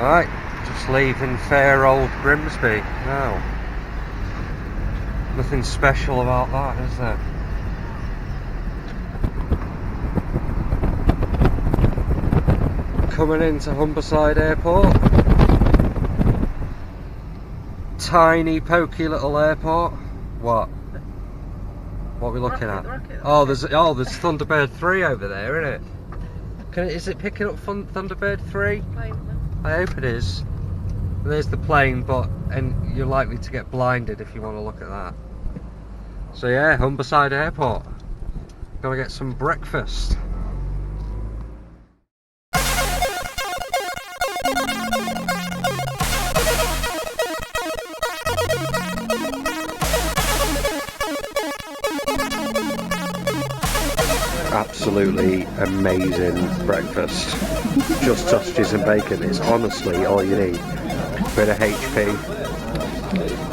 Right, just leaving fair old Grimsby now. Nothing special about that, is there? Coming into Humberside Airport. Tiny, pokey little airport. What? What are we looking at? Oh, there's Thunderbird 3 over there, isn't it? Is it picking up Thunderbird 3? I hope it is. There's the plane, and you're likely to get blinded if you want to look at that. So yeah, Humberside Airport. Gotta get some breakfast. Absolutely amazing breakfast. Just sausages and bacon is honestly all you need. Bit of HP.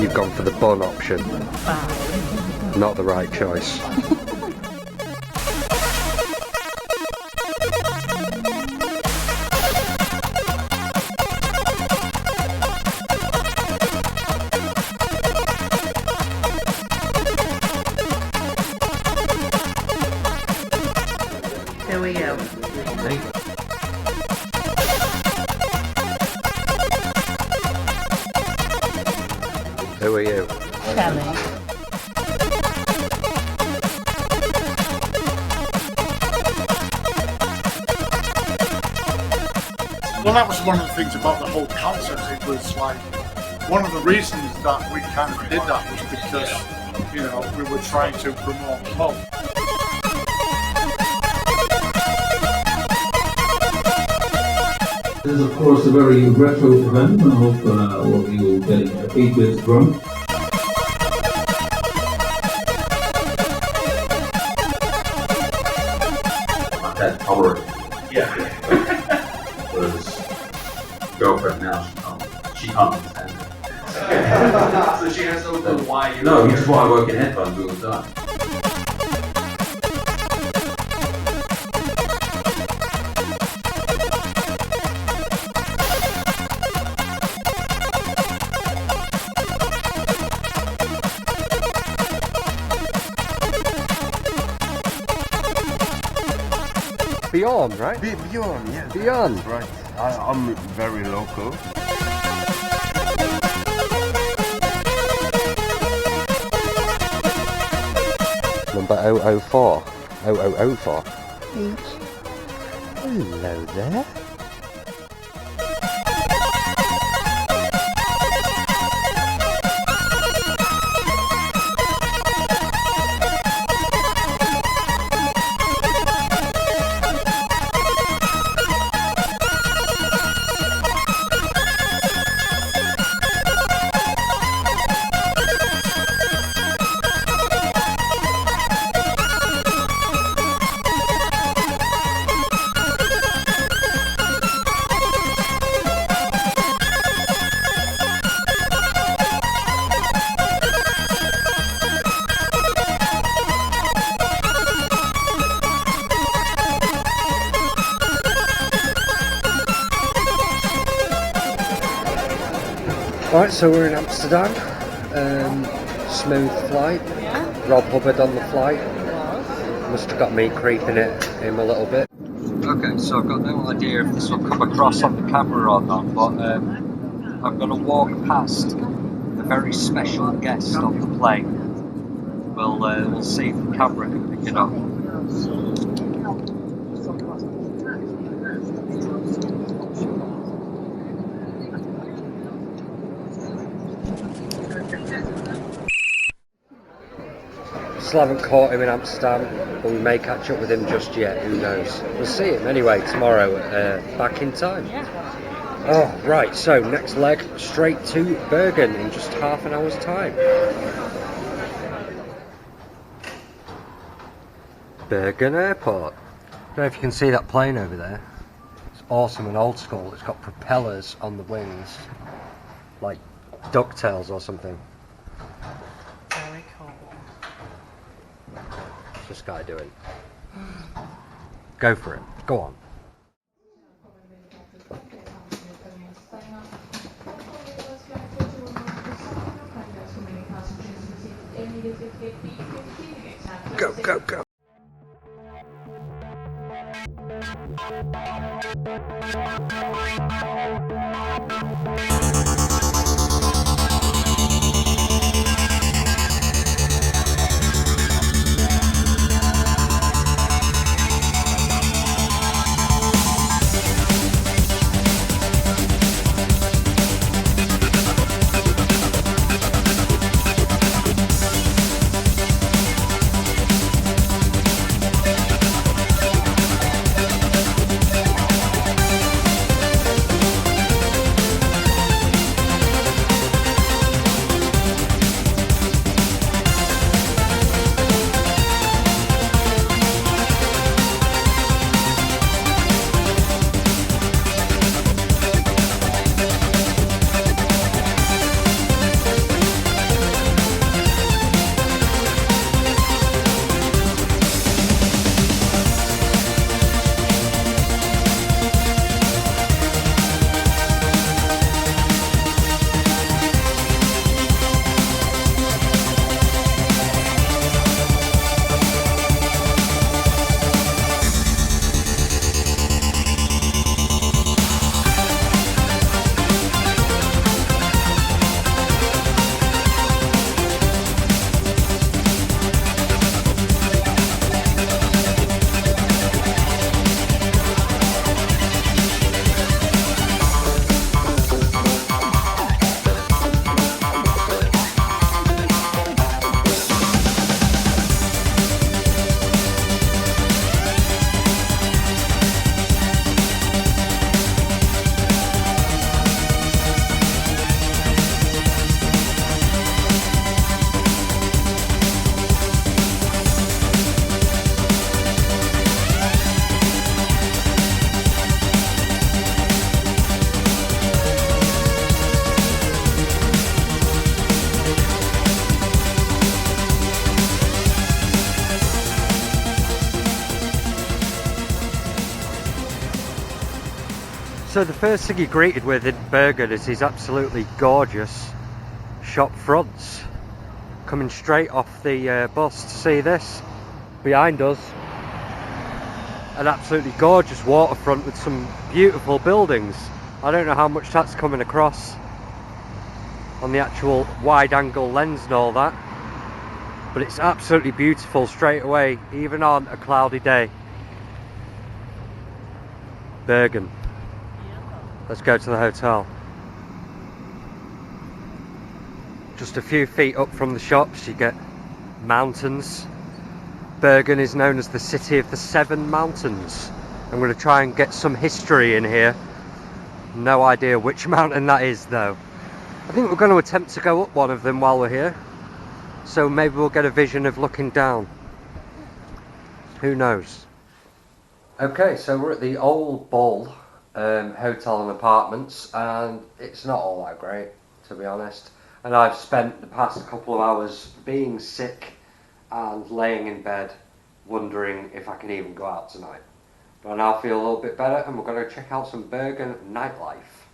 You've gone for the bun option. Not the right choice. Here we go. Who are you? Kelly. Well, that was one of the things about the whole concept. It was like, one of the reasons that we kind of did that was because, you know, we were trying to promote love. This is of course a very retro event. I hope all of you will get a bit drunk. That power. Yeah. But his girlfriend now, she can't understand it. So she has no clue why you... No, that's why I work in headphones all the time. Beyond, right? Beyond, yeah. Beyond. That's right. I'm very local. Number 004. 0004. Hello there. Right, so we're in Amsterdam. Smooth flight. Rob Hubbard on the flight. Must have got me creeping it him a little bit. Okay, so I've got no idea if this will come across on the camera or not, but I'm going to walk past a very special guest on the plane. We'll see if the camera can pick it up. Still haven't caught him in Amsterdam, but we may catch up with him just yet, who knows. We'll see him anyway tomorrow, back in time. Oh, right, so next leg, straight to Bergen in just half an hour's time. Bergen Airport. I don't know if you can see that plane over there. It's awesome and old school. It's got propellers on the wings, like DuckTales or something. Very cool. What's this guy doing? Go for it. Go on. Go, go, go. So the first thing you're greeted with in Bergen is these absolutely gorgeous shop fronts coming straight off the bus. To see this behind us, an absolutely gorgeous waterfront with some beautiful buildings. I don't know how much that's coming across on the actual wide angle lens and all that, but it's absolutely beautiful straight away, even on a cloudy day. Bergen. Let's go to the hotel. Just a few feet up from the shops you get mountains. Bergen is known as the city of the 7 mountains. I'm going to try and get some history in here. No idea which mountain that is though. I think we're going to attempt to go up one of them while we're here. So maybe we'll get a vision of looking down. Who knows? Okay, so we're at the Old Bull hotel and apartments, and it's not all that great, to be honest. And I've spent the past couple of hours being sick and laying in bed wondering if I can even go out tonight. But I now feel a little bit better, and we're going to check out some Bergen nightlife.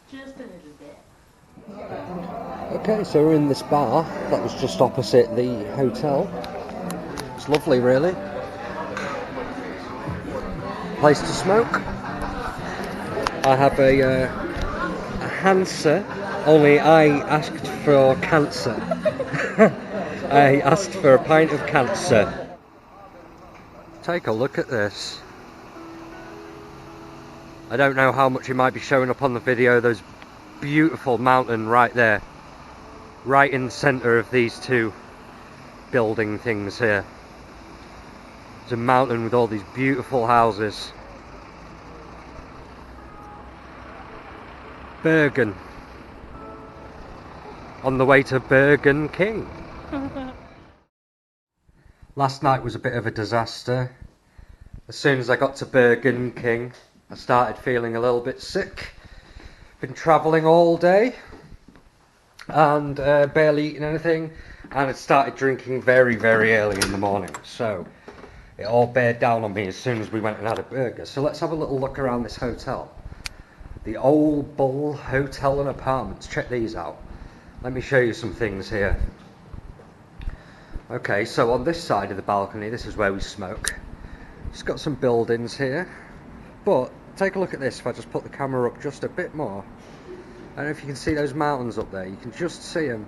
Just a little bit. Okay, so we're in this bar that was just opposite the hotel. It's lovely, really. Place to smoke. I have a Hansa, only I asked for cancer. I asked for a pint of cancer. Take a look at this. I don't know how much it might be showing up on the video. There's beautiful mountain right there, right in the centre of these two building things here. There's a mountain with all these beautiful houses. Bergen. On the way to Bergen King. Last night was a bit of a disaster. As soon as I got to Bergen King, I started feeling a little bit sick. Been travelling all day and barely eating anything, and had started drinking very, very early in the morning. So it all bared down on me as soon as we went and had a burger. So let's have a little look around this hotel. The Old Bull Hotel and Apartments. Check these out. Let me show you some things here. Okay, so on this side of the balcony, this is where we smoke. It's got some buildings here, but take a look at this. If I just put the camera up just a bit more, I don't know if you can see those mountains up there. You can just see them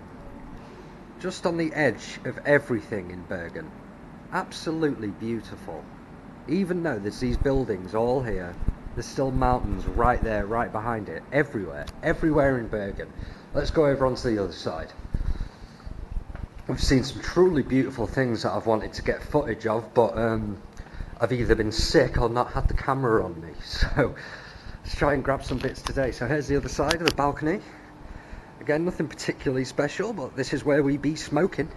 just on the edge of everything in Bergen. Absolutely beautiful. Even though there's these buildings all here, there's still mountains right there, right behind it, everywhere in Bergen. Let's go over onto the other side. We've seen some truly beautiful things that I've wanted to get footage of, but I've either been sick or not had the camera on me, so let's try and grab some bits today. So here's the other side of the balcony. Again, nothing particularly special, but this is where we be smoking.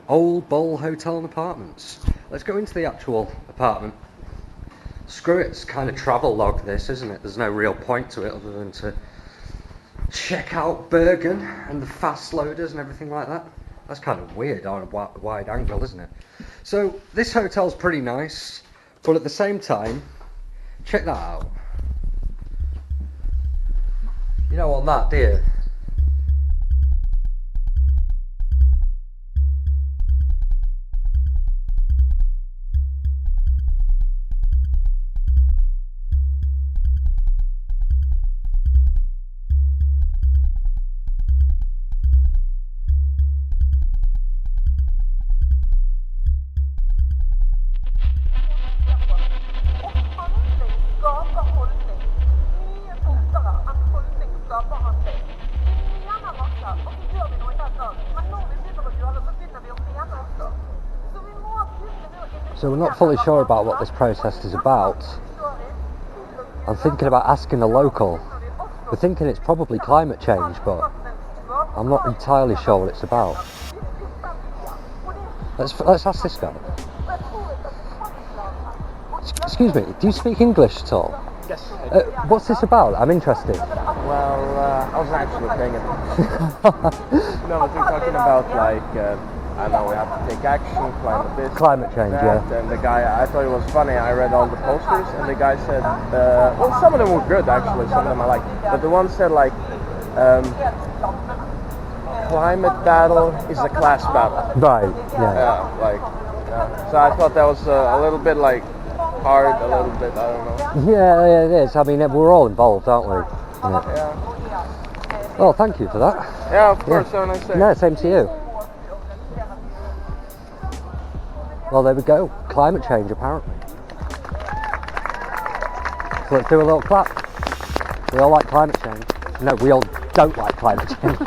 Old Bowl Hotel and Apartments. Let's go into the actual apartment. Screw it, it's kind of travel log this, isn't it? There's no real point to it other than to check out Bergen and the FastLoaders and everything like that. That's kind of weird on a wide angle, isn't it? So this hotel's pretty nice, but at the same time, check that out. You don't want that, do you? So we're not fully sure about what this protest is about. I'm thinking about asking a local. We're thinking it's probably climate change, but I'm not entirely sure what it's about. Let's ask this guy. Excuse me, do you speak English at all? Yes. What's this about? I'm interested. Well, I was actually paying attention. No, but we're talking about like, I know we have to take action, climate this, Climate change, that, yeah. and the guy, I thought it was funny, I read all the posters, and the guy said, well, some of them were good actually, some of them I liked, but the one said like, climate battle is a class battle. Right, yeah. Yeah. So I thought that was a little bit like hard, a little bit, I don't know. Yeah, it is. I mean, we're all involved, aren't we? Yeah. Yeah. Well, thank you for that. Yeah, of course, have a nice day. No, same to you. Well, there we go. Climate change, apparently. So let's do a little clap. We all like climate change. No, we all don't like climate change.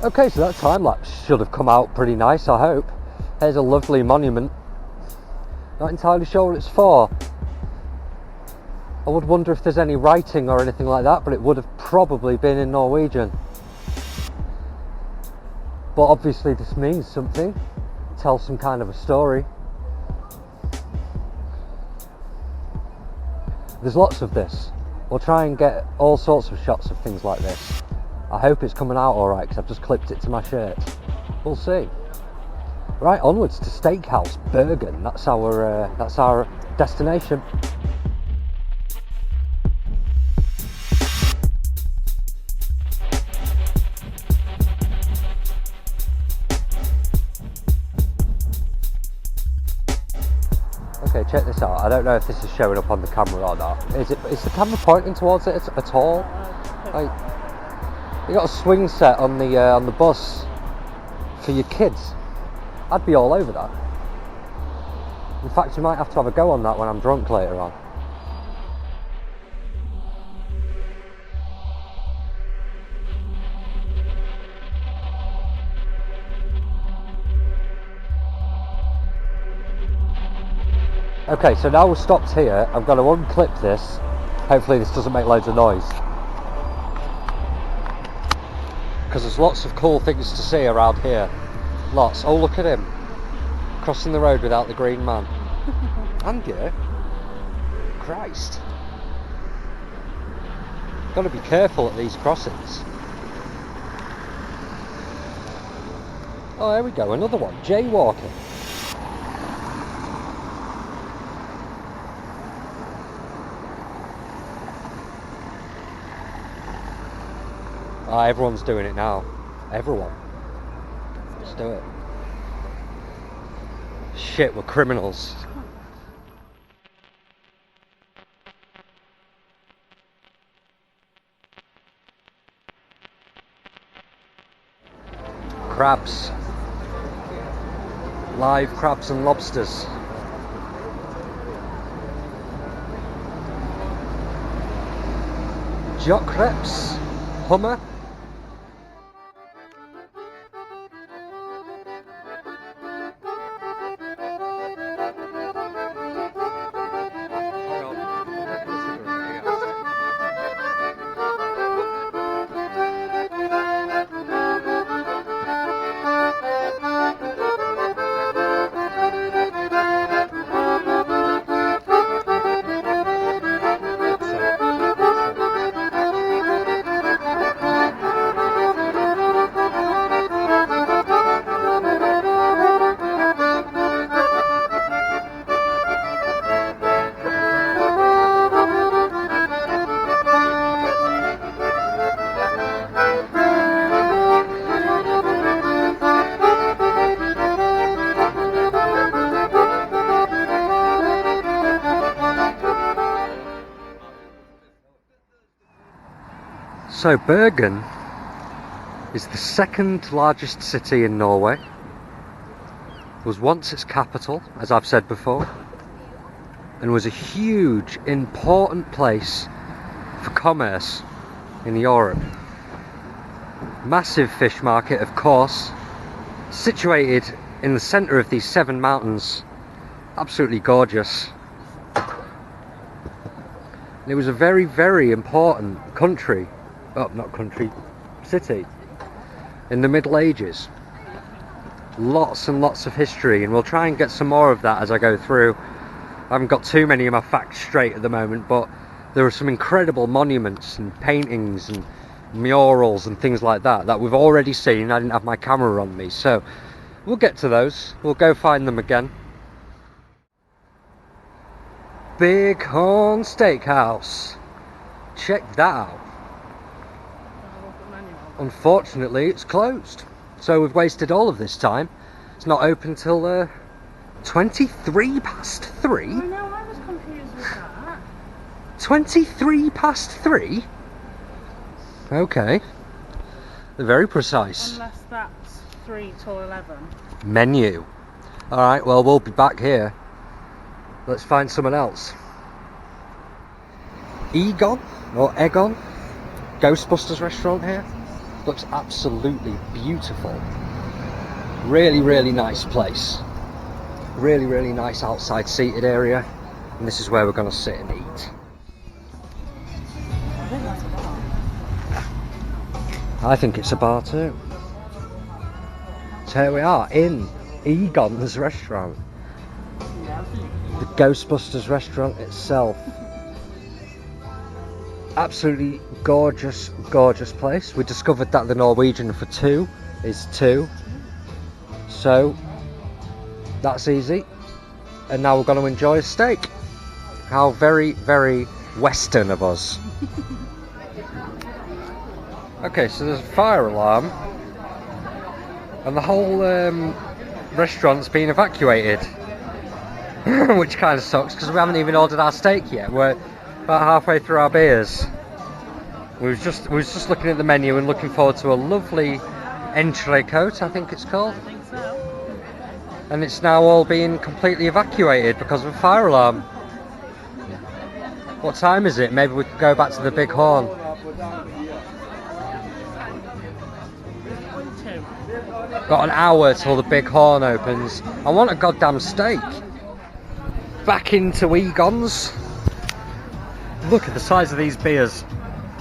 Okay, so that time lapse should have come out pretty nice, I hope. There's a lovely monument. Not entirely sure what it's for. I would wonder if there's any writing or anything like that, but it would have probably been in Norwegian. But obviously this means something. Tells some kind of a story. There's lots of this. We'll try and get all sorts of shots of things like this. I hope it's coming out alright because I've just clipped it to my shirt. We'll see. Right, onwards to Steakhouse Bergen. That's our destination. Okay, check this out. I don't know if this is showing up on the camera or not. Is the camera pointing towards it at all? Like, you got a swing set on the bus for your kids. I'd be all over that. In fact, you might have to have a go on that when I'm drunk later on. Okay, so now we're stopped here. I'm going to unclip this. Hopefully this doesn't make loads of noise. Because there's lots of cool things to see around here. Lots. Oh, look at him. Crossing the road without the green man. And you. Christ. Got to be careful at these crossings. Oh, there we go. Another one. Jaywalking. Everyone's doing it now. Everyone. Let's do it. Shit, we're criminals. Crabs. Live crabs and lobsters. Jock crepes. Hummer. So Bergen is the second largest city in Norway. It was once its capital, as I've said before, and was a huge, important place for commerce in Europe. Massive fish market, of course, situated in the centre of these 7 mountains. Absolutely gorgeous. And it was a very, very important country. Oh, not country, city in the Middle Ages. Lots and lots of history, and we'll try and get some more of that as I go through. I haven't got too many of my facts straight at the moment, but there are some incredible monuments and paintings and murals and things like that that we've already seen. I didn't have my camera on me, so we'll get to those. We'll go find them again. Bighorn Steakhouse. Check that out. Unfortunately, it's closed, so we've wasted all of this time. It's not open till 23 past 3. I know, I was confused with that. 23 past 3? Okay. They're very precise. Unless that's 3 till 11. Menu. Alright, well, we'll be back here. Let's find someone else. Egon, or Egon, Ghostbusters restaurant here. Looks absolutely beautiful. Really, really nice place. Really, really nice outside seated area. And this is where we're going to sit and eat. I think that's a bar. I think it's a bar too. So here we are in Egon's restaurant. The Ghostbusters restaurant itself. Absolutely gorgeous, gorgeous place. We discovered that the Norwegian for 2 is 2. So that's easy. And now we're going to enjoy a steak. How very, very Western of us. Okay, so there's a fire alarm. And the whole restaurant's been evacuated. Which kind of sucks because we haven't even ordered our steak yet. We're about halfway through our beers. We was just looking at the menu and looking forward to a lovely entrecôte, I think it's called. I think so. And it's now all being completely evacuated because of a fire alarm. What time is it? Maybe we could go back to the Big Horn. 2. Got an hour till the Big Horn opens. I want a goddamn steak. back into Egon's. Look at the size of these beers.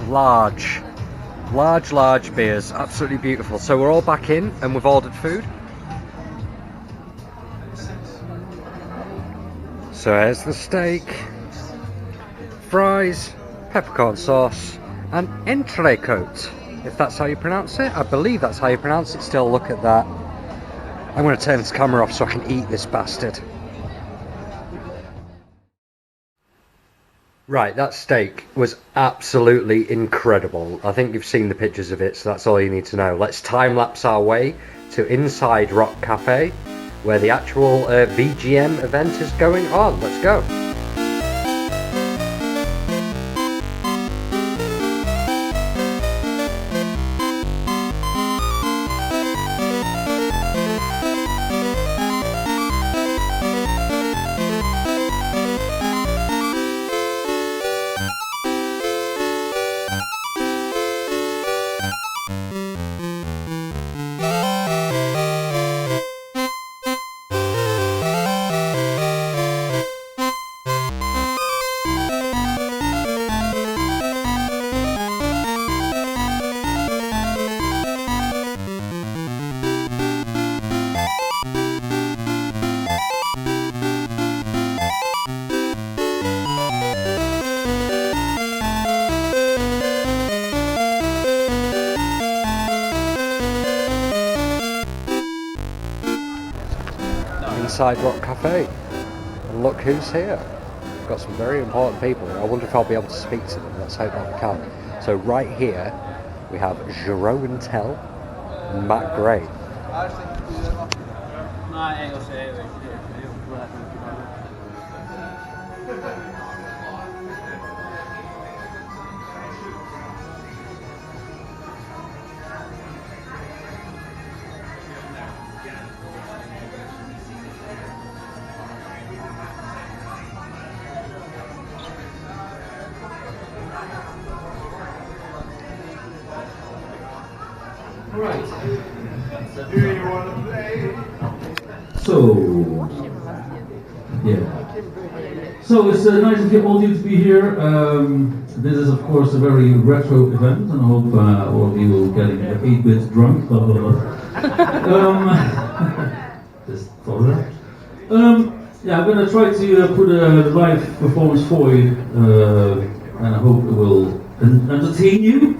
Large beers, absolutely beautiful. So we're all back in and we've ordered food. So here's the steak, fries, peppercorn sauce and entrecôte, if that's how you pronounce it. I believe that's how you pronounce it. Still, look at that. I'm going to turn this camera off so I can eat this bastard. Right, that steak was absolutely incredible. I think you've seen the pictures of it, so that's all you need to know. Let's time-lapse our way to Inside Rock Cafe, where the actual VGM event is going on. Let's go. Inside Rock Cafe, and look who's here. We've got some very important people. I wonder if I'll be able to speak to them. Let's hope that we can. So right here we have Jeroen Tel and Matt Gray. Right. Do you want to play? So, yeah. So it's nice of you all to be here. This is of course a very retro event, and I hope all of you will get 8-bit drunk. Blah blah blah. Just follow that. Yeah, I'm gonna try to put a live performance for you, and I hope it will entertain you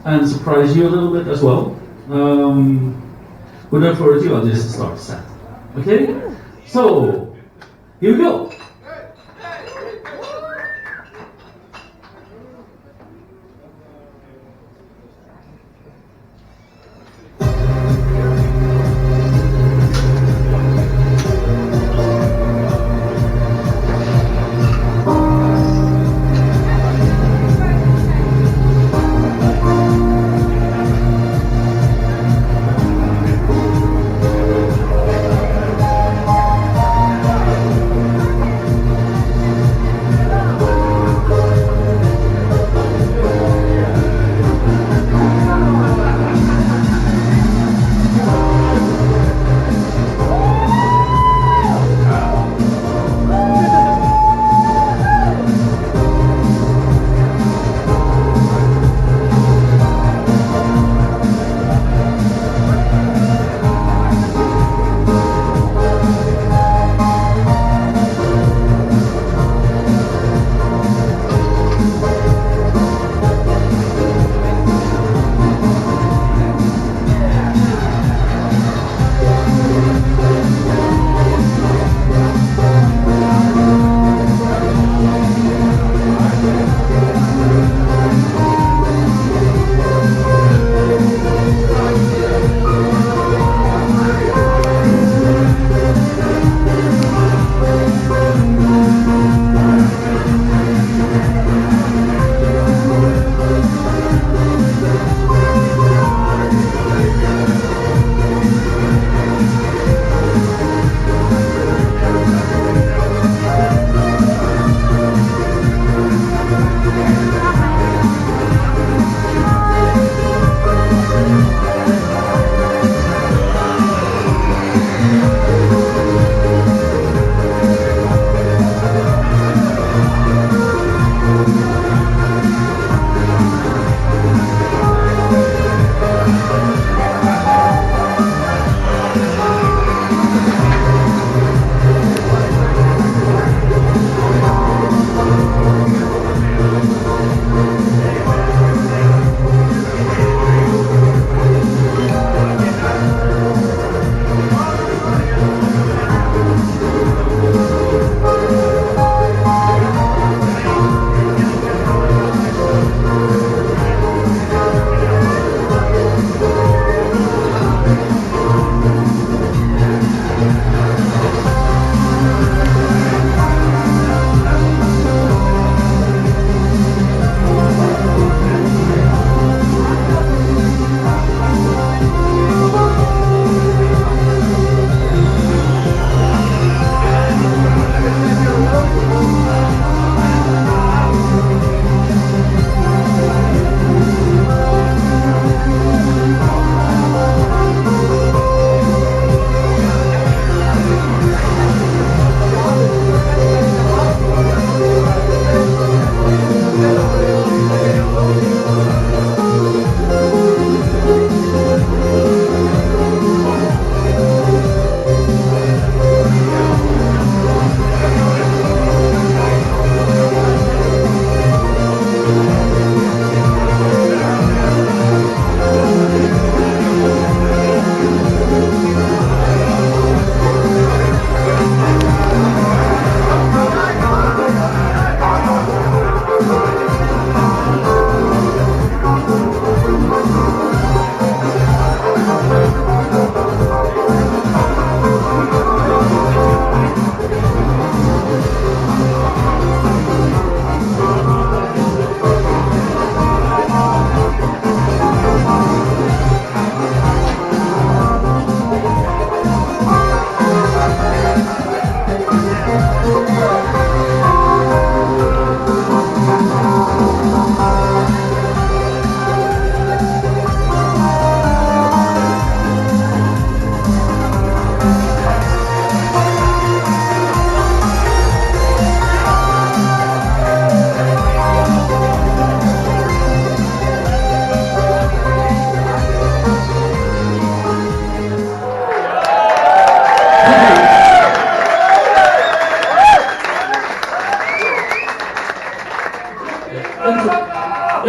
and surprise you a little bit as well. Without further ado, I'll just start the set. Okay? So, here we go.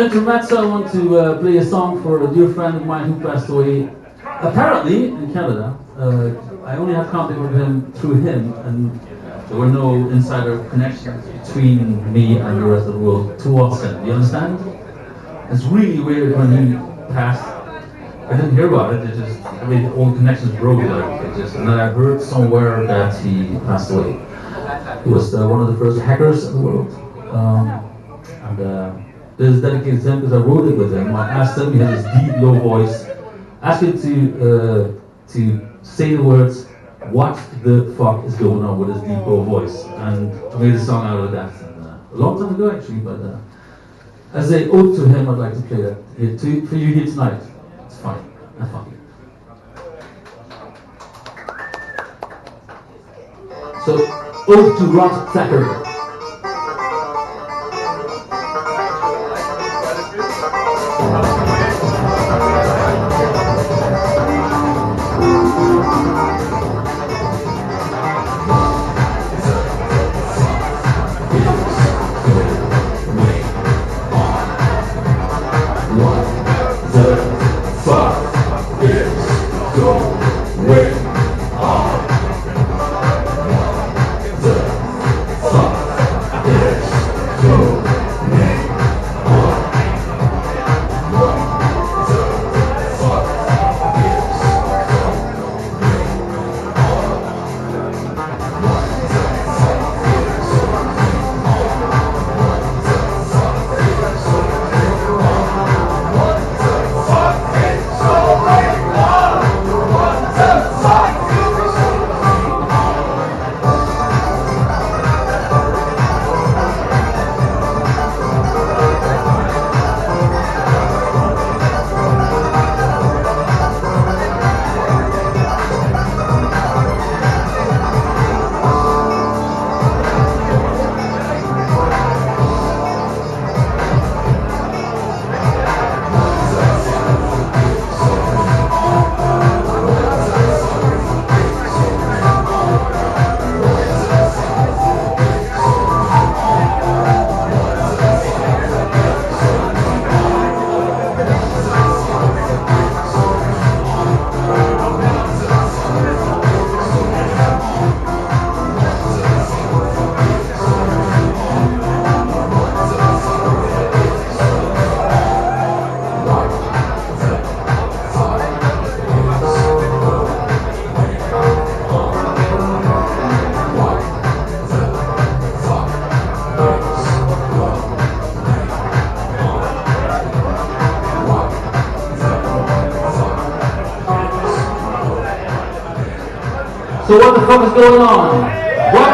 intermezzo, I want to play a song for a dear friend of mine who passed away, apparently in Canada. I only have contact with him through him, and there were no insider connections between me and the rest of the world too often. You understand? It's really weird when he passed. I didn't hear about it. It just all the connections broke. And then I heard somewhere that he passed away. He was one of the first hackers in the world. This is dedicated to him because I wrote it with him. I asked him, he had this deep, low voice. Asked him to say the words, "What the fuck is going on?" with his deep, low voice. And I made a song out of that. And, a long time ago, actually, but as an ode to him, I'd like to play that here for you here tonight. It's fine. Have fun. So, ode to Rob Hubbard. So what the fuck is going on? What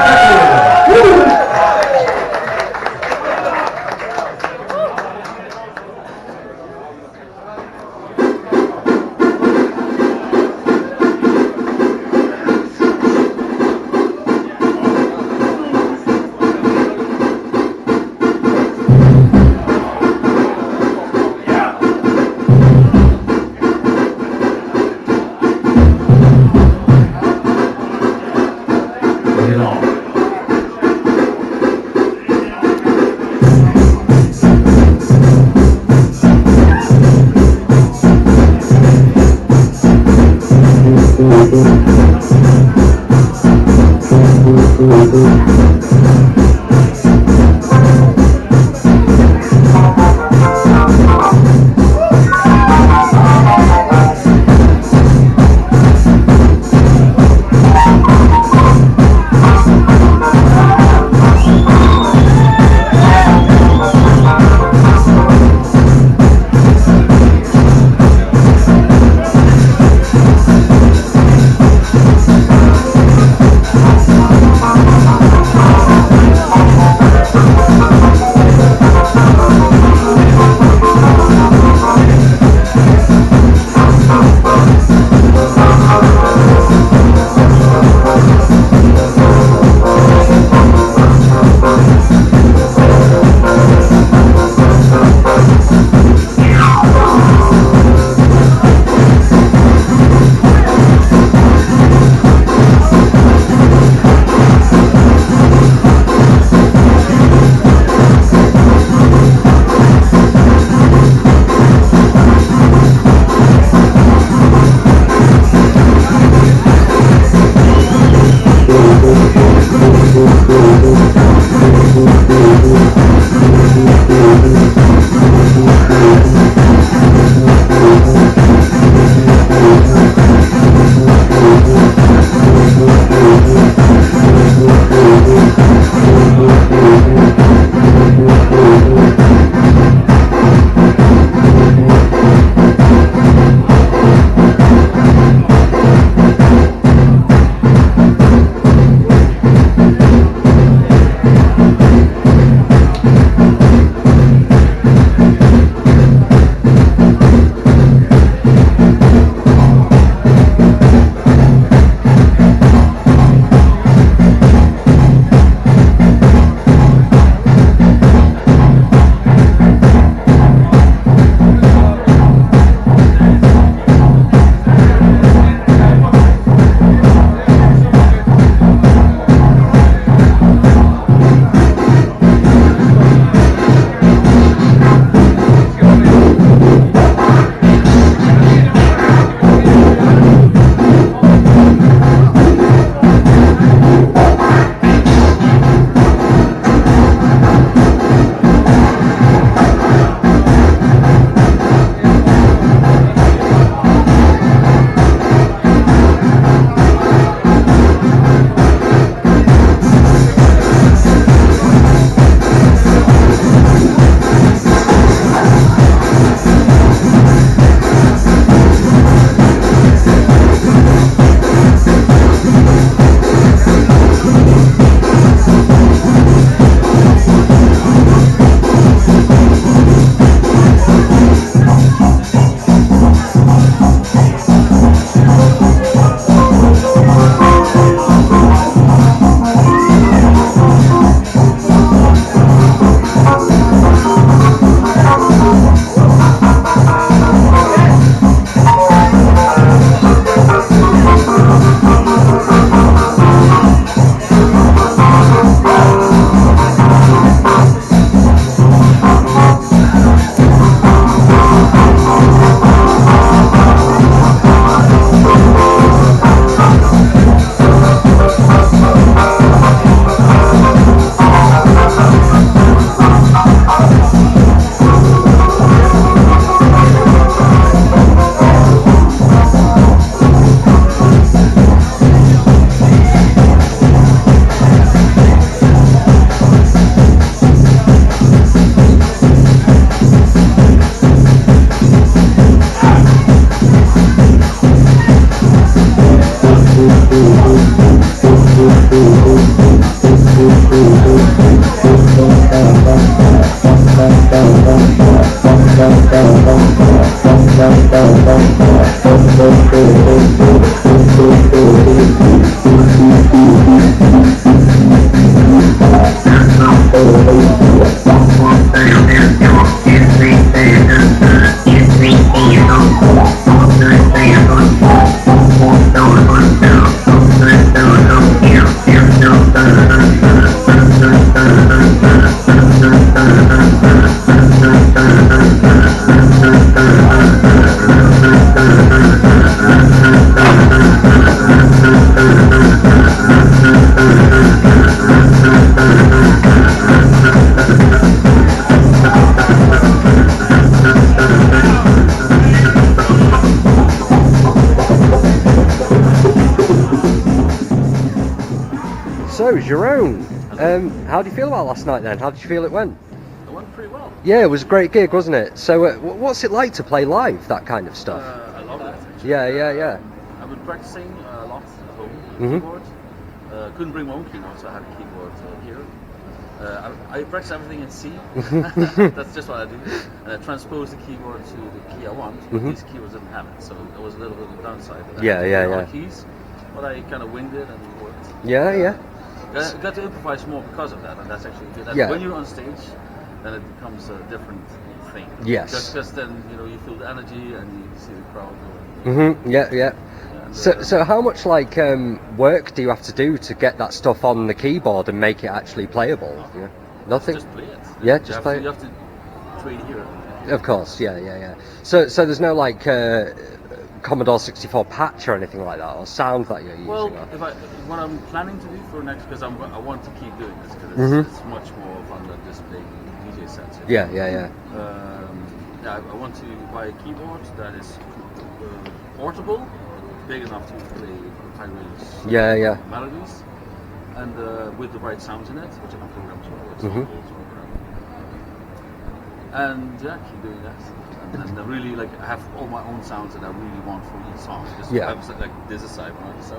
So, Jeroen, how do you feel about last night then? How did you feel it went? It went pretty well. Yeah, it was a great gig, wasn't it? So, what's it like to play live, that kind of stuff? I love it. Actually. Yeah. I've been practicing a lot at home with Mhm. keyboard. Couldn't bring my own keyboard, so I had a keyboard here. I practice everything in C. That's just what I do. And I transpose the keyboard to the key I want. Mhm. These keyboards didn't have it, so it was a little bit of a downside. Yeah. Keys, but I kind of winged it and it worked. Yeah. I got to improvise more because of that, and that's actually good. And Yeah. when you're on stage, then it becomes a different thing. Yes. Because then you feel the energy and you see the crowd going. Yeah. And, So how much work do you have to do to get that stuff on the keyboard and make it actually playable? Yeah. Nothing. Just play it. Yeah, You just have play to, it. You have to train here. Of course, yeah. So there's no Commodore 64 patch or anything like that, or sound that you're using. Well, or... what I'm planning to do for next, because I want to keep doing this, because Mhm. it's much more fun than just playing DJ sets. Yeah. I want to buy a keyboard that is portable, big enough to play high range Yeah. melodies, and with the right sounds in it, which I can program to work. Mhm. And keep doing that. And I really have all my own sounds that I really want for each song. Just Yeah. have, this is side one, this is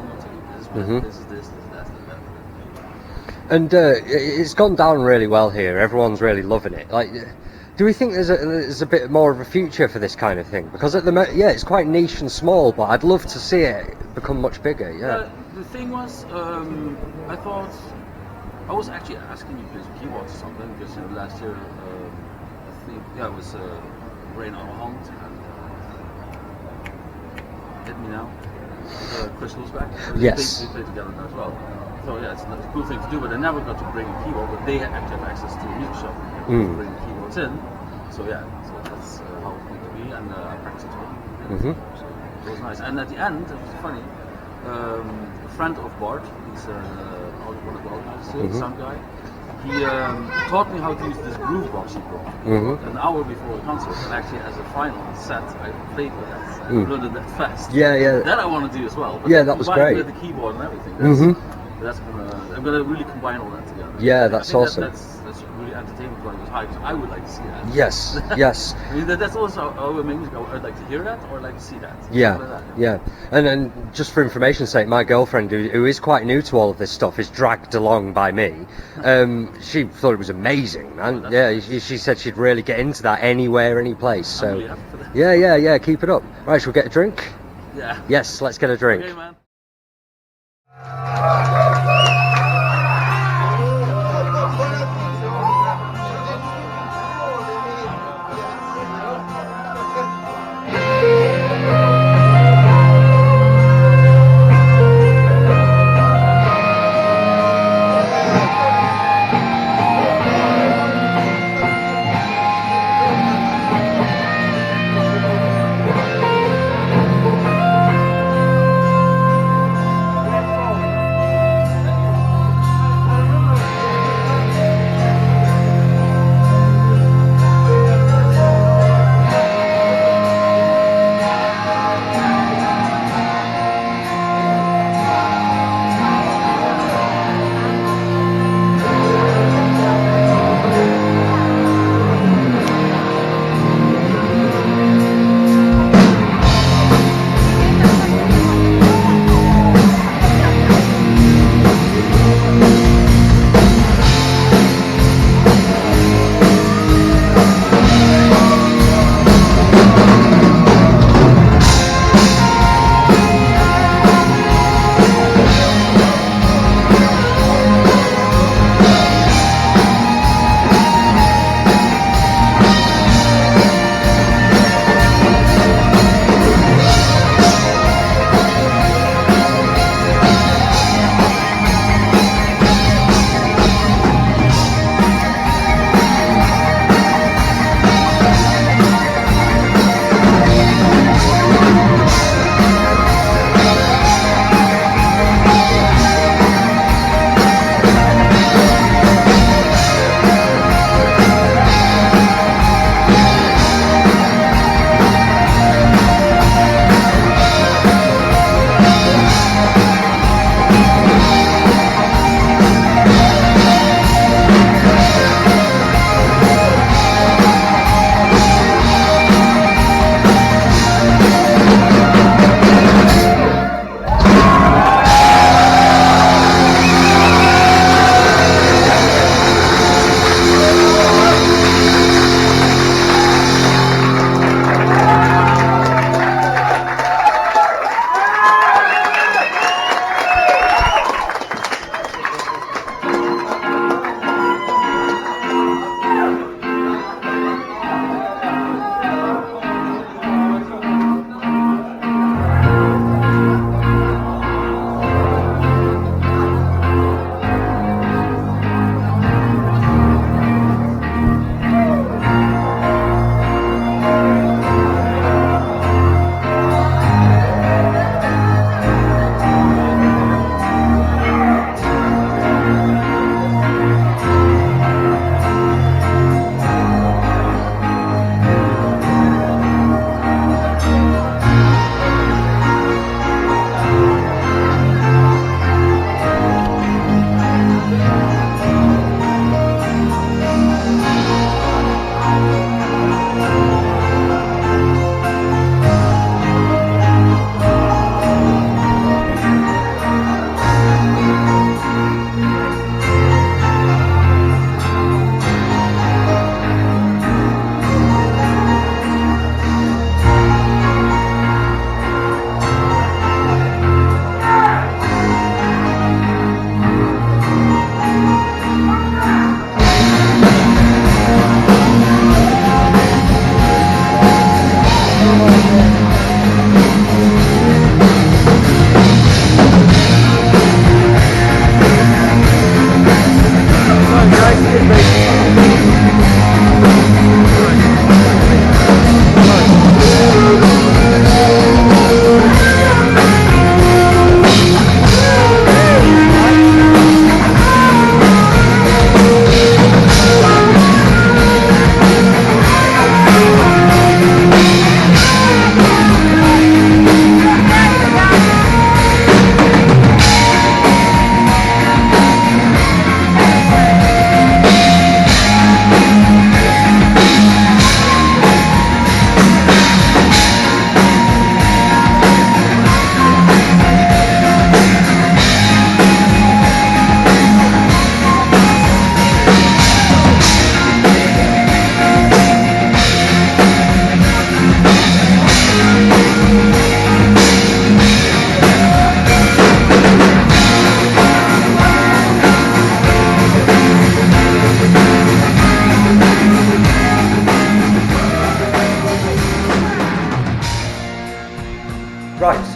Mhm. this is this, that. And it's gone down really well here. Everyone's really loving it. Do we think there's a bit more of a future for this kind of thing? Because at the moment, it's quite niche and small, but I'd love to see it become much bigger. Yeah. The thing was, I thought I was actually asking you to play some keyboards or something, because last year I think it was Rain on Hunt and Hit Me Now. Crystal's back. Yes. They played together as well. So it's a cool thing to do, but I never got to bring a keyboard, but they actually have access to a music shop and bring the keyboards in. So that's how it came to be, and I practiced at home. Mhm. So it was nice. And at the end, it was funny, a friend of Bart, he's one of the organizers, sound guy, he taught me how to use this groove box he brought an hour before the concert, and actually as a final set I played with that and learned it that fast. Yeah. That I want to do as well. But That was combined great. with the keyboard and everything. I'm gonna really combine all that together. Yeah, I that's think awesome. That's really entertaining for us high, because I would like to see that. Yes. I mean that's also how we make music. I'd like to hear that or I'd like to see that. Yeah. Something like that. And then just for information's sake, my girlfriend, who is quite new to all of this stuff, is dragged along by me. She thought it was amazing, man. She said she'd really get into that anywhere, any place. So I'm really happy for that. yeah, keep it up. Right, shall we get a drink? Yeah. Yes, let's get a drink. Okay, man.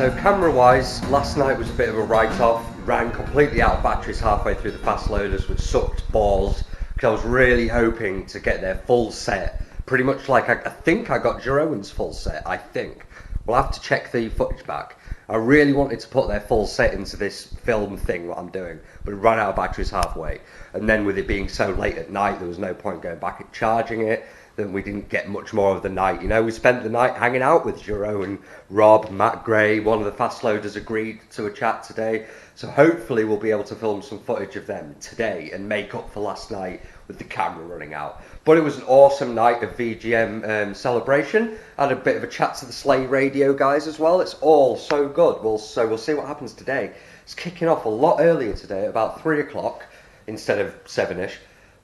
So camera-wise, last night was a bit of a write-off. Ran completely out of batteries halfway through the FastLoaders, which sucked balls, because I was really hoping to get their full set. Pretty much like, I think I got Jeroen's full set, I think. We'll have to check the footage back. I really wanted to put their full set into this film thing, what I'm doing, but it ran out of batteries halfway. And then with it being so late at night, there was no point going back and charging it. Then we didn't get much more of the night. You know, we spent the night hanging out with Jeroen, Rob, Matt Gray. One of the FastLoaders agreed to a chat today. So hopefully we'll be able to film some footage of them today and make up for last night with the camera running out. But it was an awesome night of VGM celebration. I had a bit of a chat to the Slay Radio guys as well. It's all so good. So we'll see what happens today. It's kicking off a lot earlier today, about 3 o'clock instead of 7ish.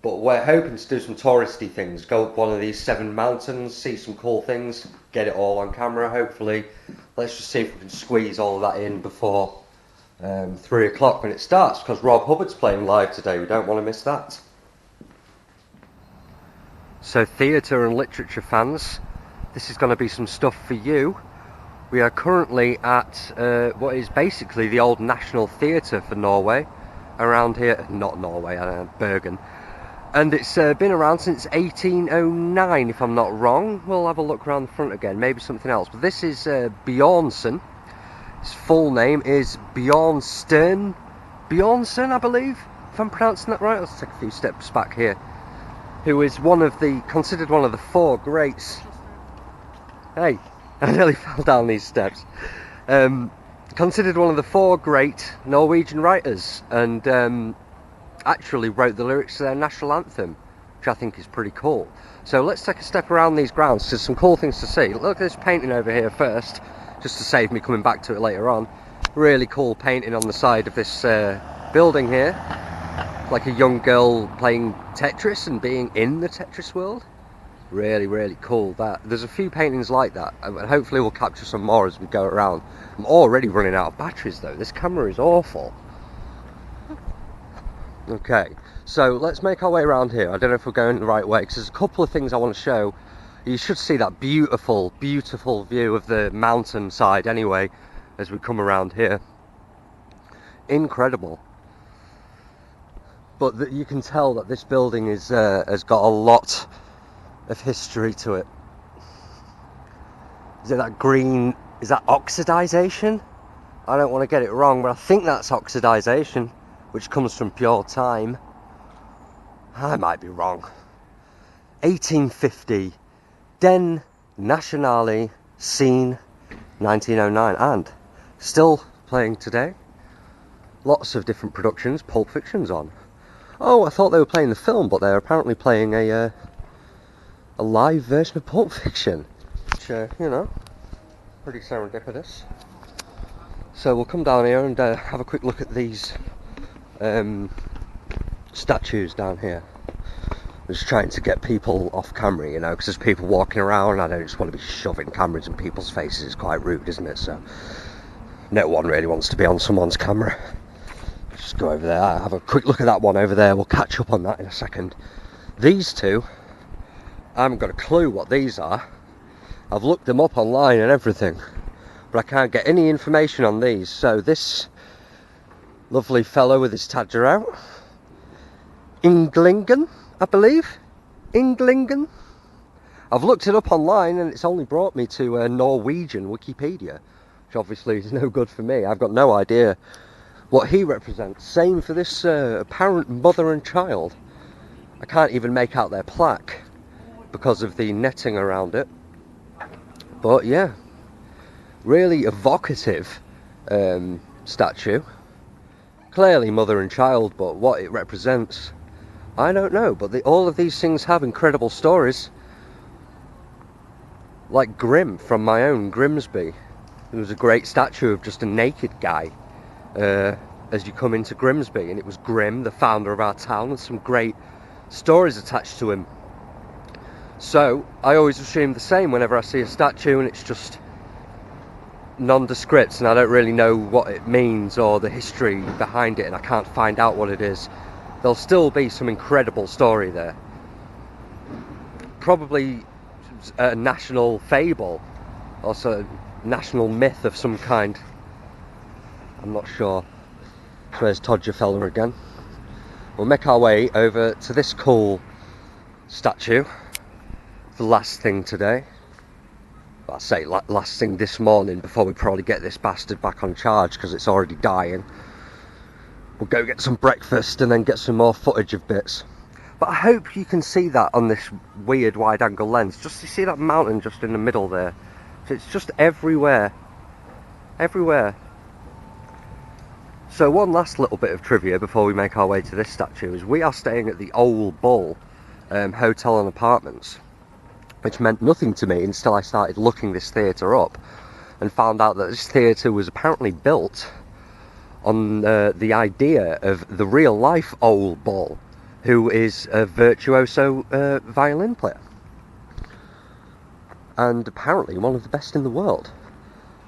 But we're hoping to do some touristy things, go up one of these 7 mountains, see some cool things, get it all on camera hopefully. Let's just see if we can squeeze all of that in before 3 o'clock when it starts, because Rob Hubbard's playing live today, we don't want to miss that. So theatre and literature fans, this is going to be some stuff for you. We are currently at what is basically the old National Theatre for Norway, around here, not Norway, Bergen. And it's been around since 1809, if I'm not wrong. We'll have a look around the front again, maybe something else. But this is Bjornson. His full name is Bjornson, I believe, if I'm pronouncing that right. Let's take a few steps back here. Who is considered one of the 4 greats. Hey, I nearly fell down these steps. Considered one of the 4 great Norwegian writers, and actually wrote the lyrics to their national anthem, which I think is pretty cool. So let's take a step around these grounds. There's some cool things to see. Look at this painting over here first, just to save me coming back to it later on. Really cool painting on the side of this building here, like a young girl playing Tetris and being in the Tetris world. Really, really cool. There's a few paintings like that, and hopefully we'll capture some more as we go around. I'm already running out of batteries though. This camera is awful. Okay, so let's make our way around here. I don't know if we're going the right way, because there's a couple of things I want to show. You should see that beautiful, beautiful view of the mountain side anyway, as we come around here. Incredible. But you can tell that this building has got a lot of history to it. Is it that green, is that oxidization? I don't want to get it wrong, but I think that's oxidization, which comes from pure time. I might be wrong. 1850, Den Nationale Scene, 1909, and still playing today. Lots of different productions. Pulp Fiction's on. Oh, I thought they were playing the film, but they're apparently playing a live version of Pulp Fiction, which, you know, pretty serendipitous. So we'll come down here and have a quick look at these statues down here. I'm just trying to get people off camera, you know, because there's people walking around. I don't just want to be shoving cameras in people's faces. It's quite rude, isn't it? So no one really wants to be on someone's camera. Just go over there, have a quick look at that one over there. We'll catch up on that in a second. These two, I haven't got a clue what these are. I've looked them up online and everything, but I can't get any information on these. So this lovely fellow with his tadger out, Inglingen, I believe. Inglingen. I've looked it up online and it's only brought me to Norwegian Wikipedia, which obviously is no good for me. I've got no idea what he represents. Same for this apparent mother and child. I can't even make out their plaque because of the netting around it. But yeah, really evocative statue. Clearly mother and child, but what it represents, I don't know. But all of these things have incredible stories. Like Grim from my own Grimsby. There was a great statue of just a naked guy as you come into Grimsby, and it was Grim, the founder of our town, and some great stories attached to him. So I always assume the same whenever I see a statue and it's just nondescript and I don't really know what it means or the history behind it, and I can't find out what it is. There'll still be some incredible story there. Probably a national fable, also a national myth of some kind. I'm not sure. Where's Todger fella again? We'll make our way over to this cool statue. The last thing today. Well, I say last thing this morning before we probably get this bastard back on charge because it's already dying. We'll go get some breakfast and then get some more footage of bits. But I hope you can see that on this weird wide angle lens. Just you see that mountain just in the middle there. So it's just everywhere. Everywhere. So one last little bit of trivia before we make our way to this statue is we are staying at the Old Bull Hotel and Apartments, which meant nothing to me until I started looking this theatre up and found out that this theatre was apparently built on the idea of the real life Old Bull, who is a virtuoso violin player and apparently one of the best in the world.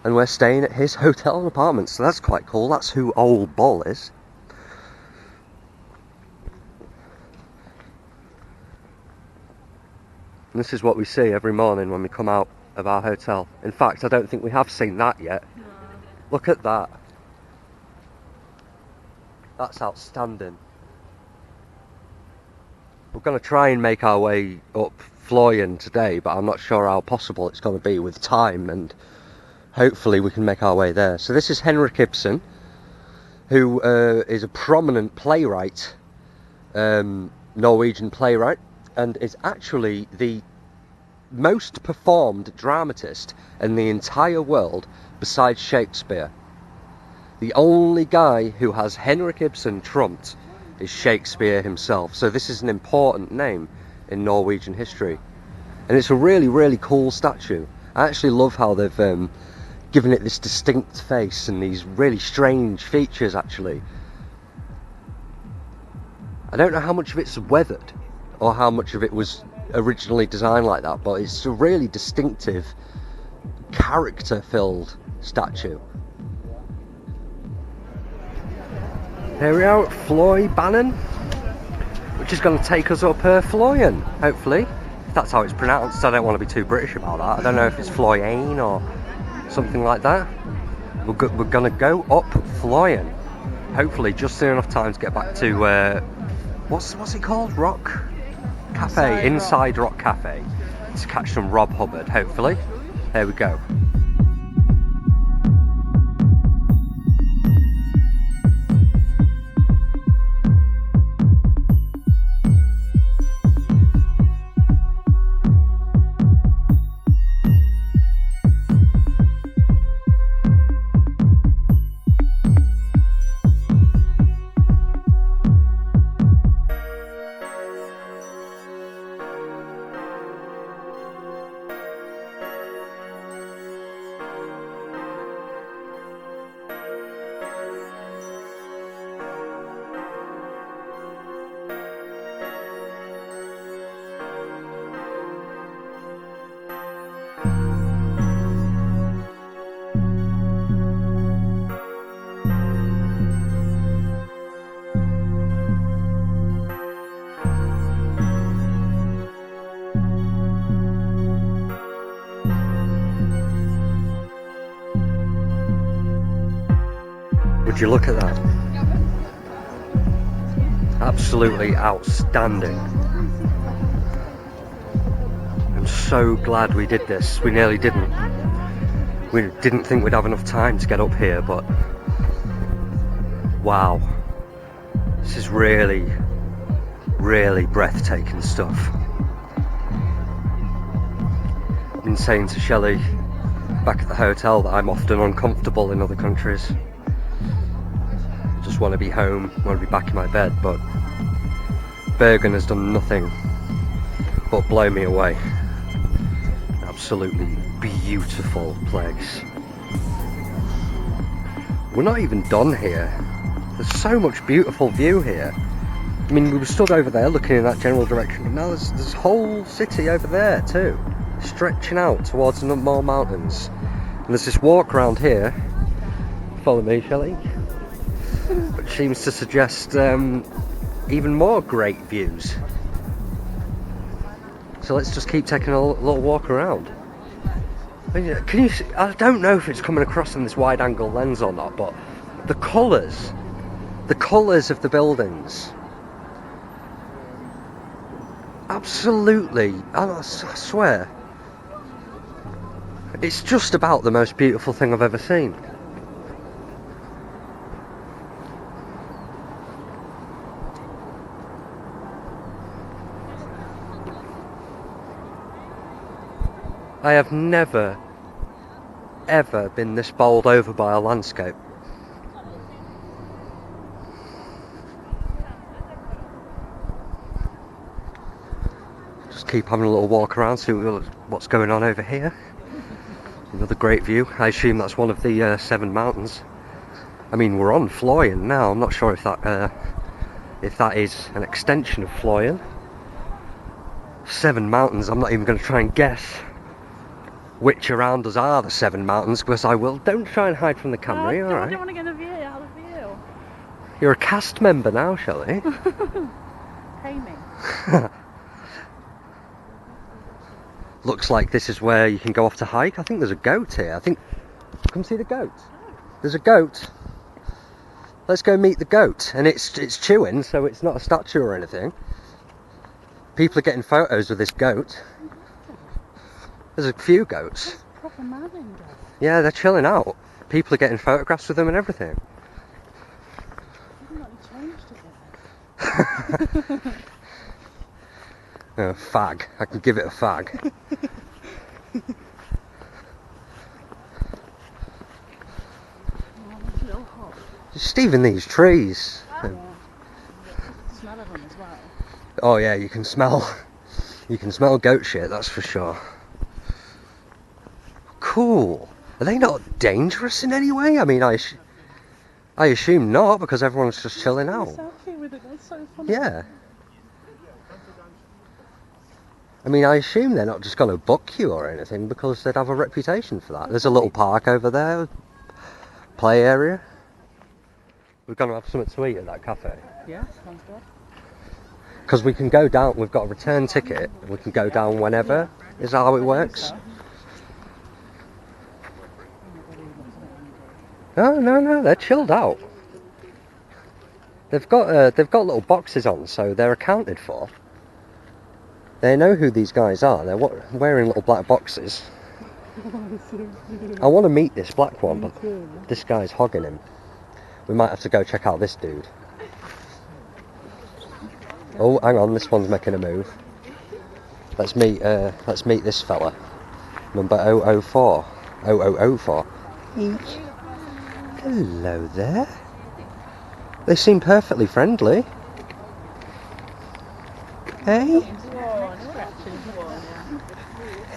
And we're staying at his hotel and apartments, so that's quite cool. That's who Old Bull is. And this is what we see every morning when we come out of our hotel. In fact, I don't think we have seen that yet. No. Look at that. That's outstanding. We're going to try and make our way up Floyen today, but I'm not sure how possible it's going to be with time, and hopefully we can make our way there. So this is Henrik Ibsen, who is a prominent playwright, Norwegian playwright, and is actually the most performed dramatist in the entire world besides Shakespeare. The only guy who has Henrik Ibsen trumped is Shakespeare himself. So this is an important name in Norwegian history. And it's a really, really cool statue. I actually love how they've given it this distinct face and these really strange features, actually. I don't know how much of it's weathered or how much of it was originally designed like that, but it's a really distinctive, character-filled statue. Here we are at Floyen, which is going to take us up Floyen, hopefully. If that's how it's pronounced. I don't want to be too British about that. I don't know if it's Floyen or something like that. We're going to go up Floyen. Hopefully just soon enough time to get back to, what's it called? Rock Cafe? Inside Rock Cafe. To catch some Rob Hubbard, hopefully. There we go. Would you look at that? Absolutely outstanding. I'm so glad we did this. We nearly didn't. We didn't think we'd have enough time to get up here, but wow. This is really, really breathtaking stuff. I've been saying to Shelley back at the hotel that I'm often uncomfortable in other countries. Just want to be home, want to be back in my bed, but Bergen has done nothing but blow me away. Absolutely beautiful place. We're not even done here. There's so much beautiful view here. I mean, we were stood over there looking in that general direction, but now there's this whole city over there too, stretching out towards more mountains. And there's this walk around here. Follow me, Shelley. Which seems to suggest even more great views. So let's just keep taking a little walk around. Can you see, I don't know if it's coming across in this wide angle lens or not, but The colours of the buildings. Absolutely, I swear. It's just about the most beautiful thing I've ever seen. I have never, ever been this bowled over by a landscape. Just keep having a little walk around, see what's going on over here. Another great view. I assume that's one of the 7 mountains. I mean, we're on Floyen now. I'm not sure if that is an extension of Floyen. 7 mountains. I'm not even going to try and guess which around us are the 7 mountains, because I will. Don't try and hide from the camera. No, Alright. I don't want to get a view out of the view. You're a cast member now, Shelley. Pay me. Looks like this is where you can go off to hike. I think there's a goat here. Come see the goat. There's a goat. Let's go meet the goat. And it's chewing, so it's not a statue or anything. People are getting photos with this goat. There's a few goats. Proper manning goat. Yeah, they're chilling out. People are getting photographs with them and everything. Oh, fag. I can give it a fag. Just even these trees. Smell of them as well. Oh yeah, you can smell goat shit, that's for sure. Cool. Are they not dangerous in any way? I mean, I assume not, because everyone's just chilling out. Selfie with it, that's so funny. Yeah. I mean, I assume they're not just going to book you or anything, because they'd have a reputation for that. There's a little park over there, play area. We're going to have something to eat at that cafe. Yeah, sounds good. Because we can go down, we've got a return ticket, we can go down whenever, is that how it works? No, they're chilled out. They've got little boxes on, so they're accounted for. They know who these guys are. They're wearing little black boxes. I want to meet this black one, but this guy's hogging him. We might have to go check out this dude. Oh, hang on, this one's making a move. Let's meet this fella. Number 004. 0004. Hello there. They seem perfectly friendly. Hey?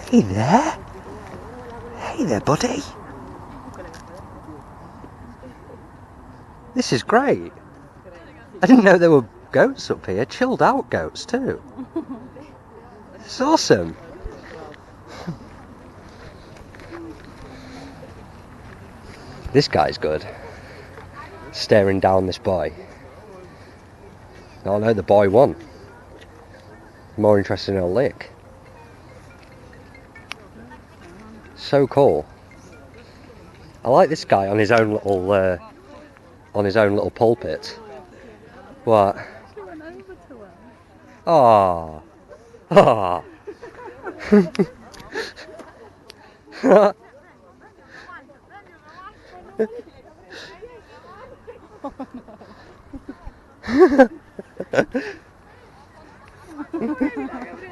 Hey there. Hey there, buddy. This is great. I didn't know there were goats up here. Chilled out goats too. It's awesome. This guy's good. Staring down this boy. Oh no, the boy won. More interested in a lick. So cool. I like this guy on his own little pulpit. What? She went over to her. Ah. Ah.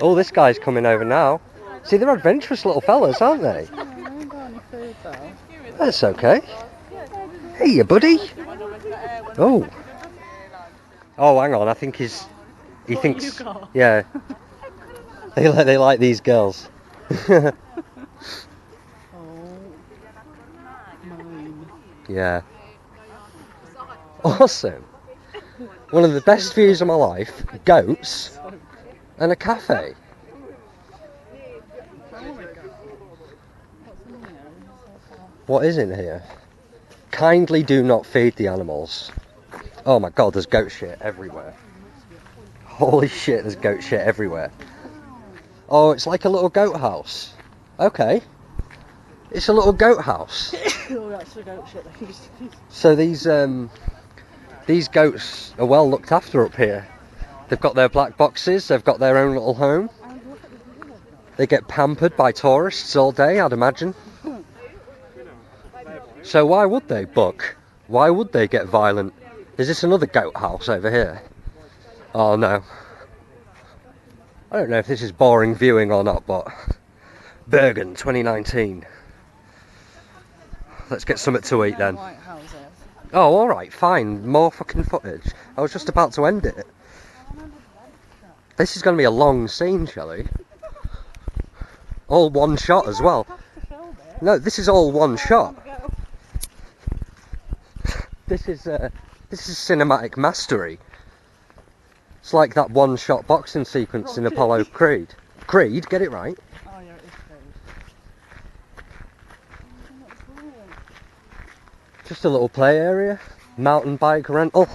Oh, this guy's coming over now. See, they're adventurous little fellas, aren't they? Yeah, I haven't got any food though. That's okay. Hey, you buddy. Oh. Oh, hang on. I think he thinks. You got? Yeah. They like these girls. Mine. Yeah. Awesome. One of the best views of my life. Goats and a cafe. What is in here? Kindly do not feed the animals. Oh my god, there's goat shit everywhere. Holy shit, there's goat shit everywhere. Oh, it's like a little goat house. Okay. It's a little goat house. Alright, That's the goat shit they used to do. So these goats are well looked after up here. They've got their black boxes, they've got their own little home. They get pampered by tourists all day, I'd imagine. So why would they, Buck? Why would they get violent? Is this another goat house over here? Oh no. I don't know if this is boring viewing or not, but Bergen 2019. Let's get something to eat then. White houses. Oh, alright, fine. More fucking footage. I was just about to end it. This is going to be a long scene, Shelley. All one shot as well. No, this is all one shot. This is cinematic mastery. It's like that one-shot boxing sequence in Apollo Creed. Creed, get it right. Oh yeah, it is Creed. Just a little play area, mountain bike rental.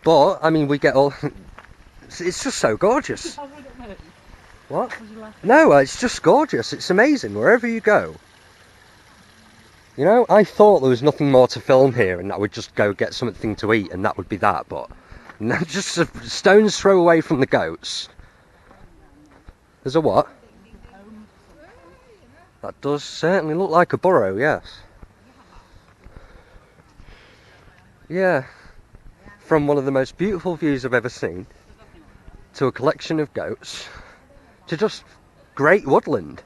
But I mean, we get all. It's just so gorgeous. What? No, it's just gorgeous. It's amazing wherever you go. You know, I thought there was nothing more to film here, and I would just go get something to eat, and that would be that. But no, just a stone's throw away from the goats. There's a what? That does certainly look like a burrow, yes. Yeah, from one of the most beautiful views I've ever seen, to a collection of goats, to just great woodland.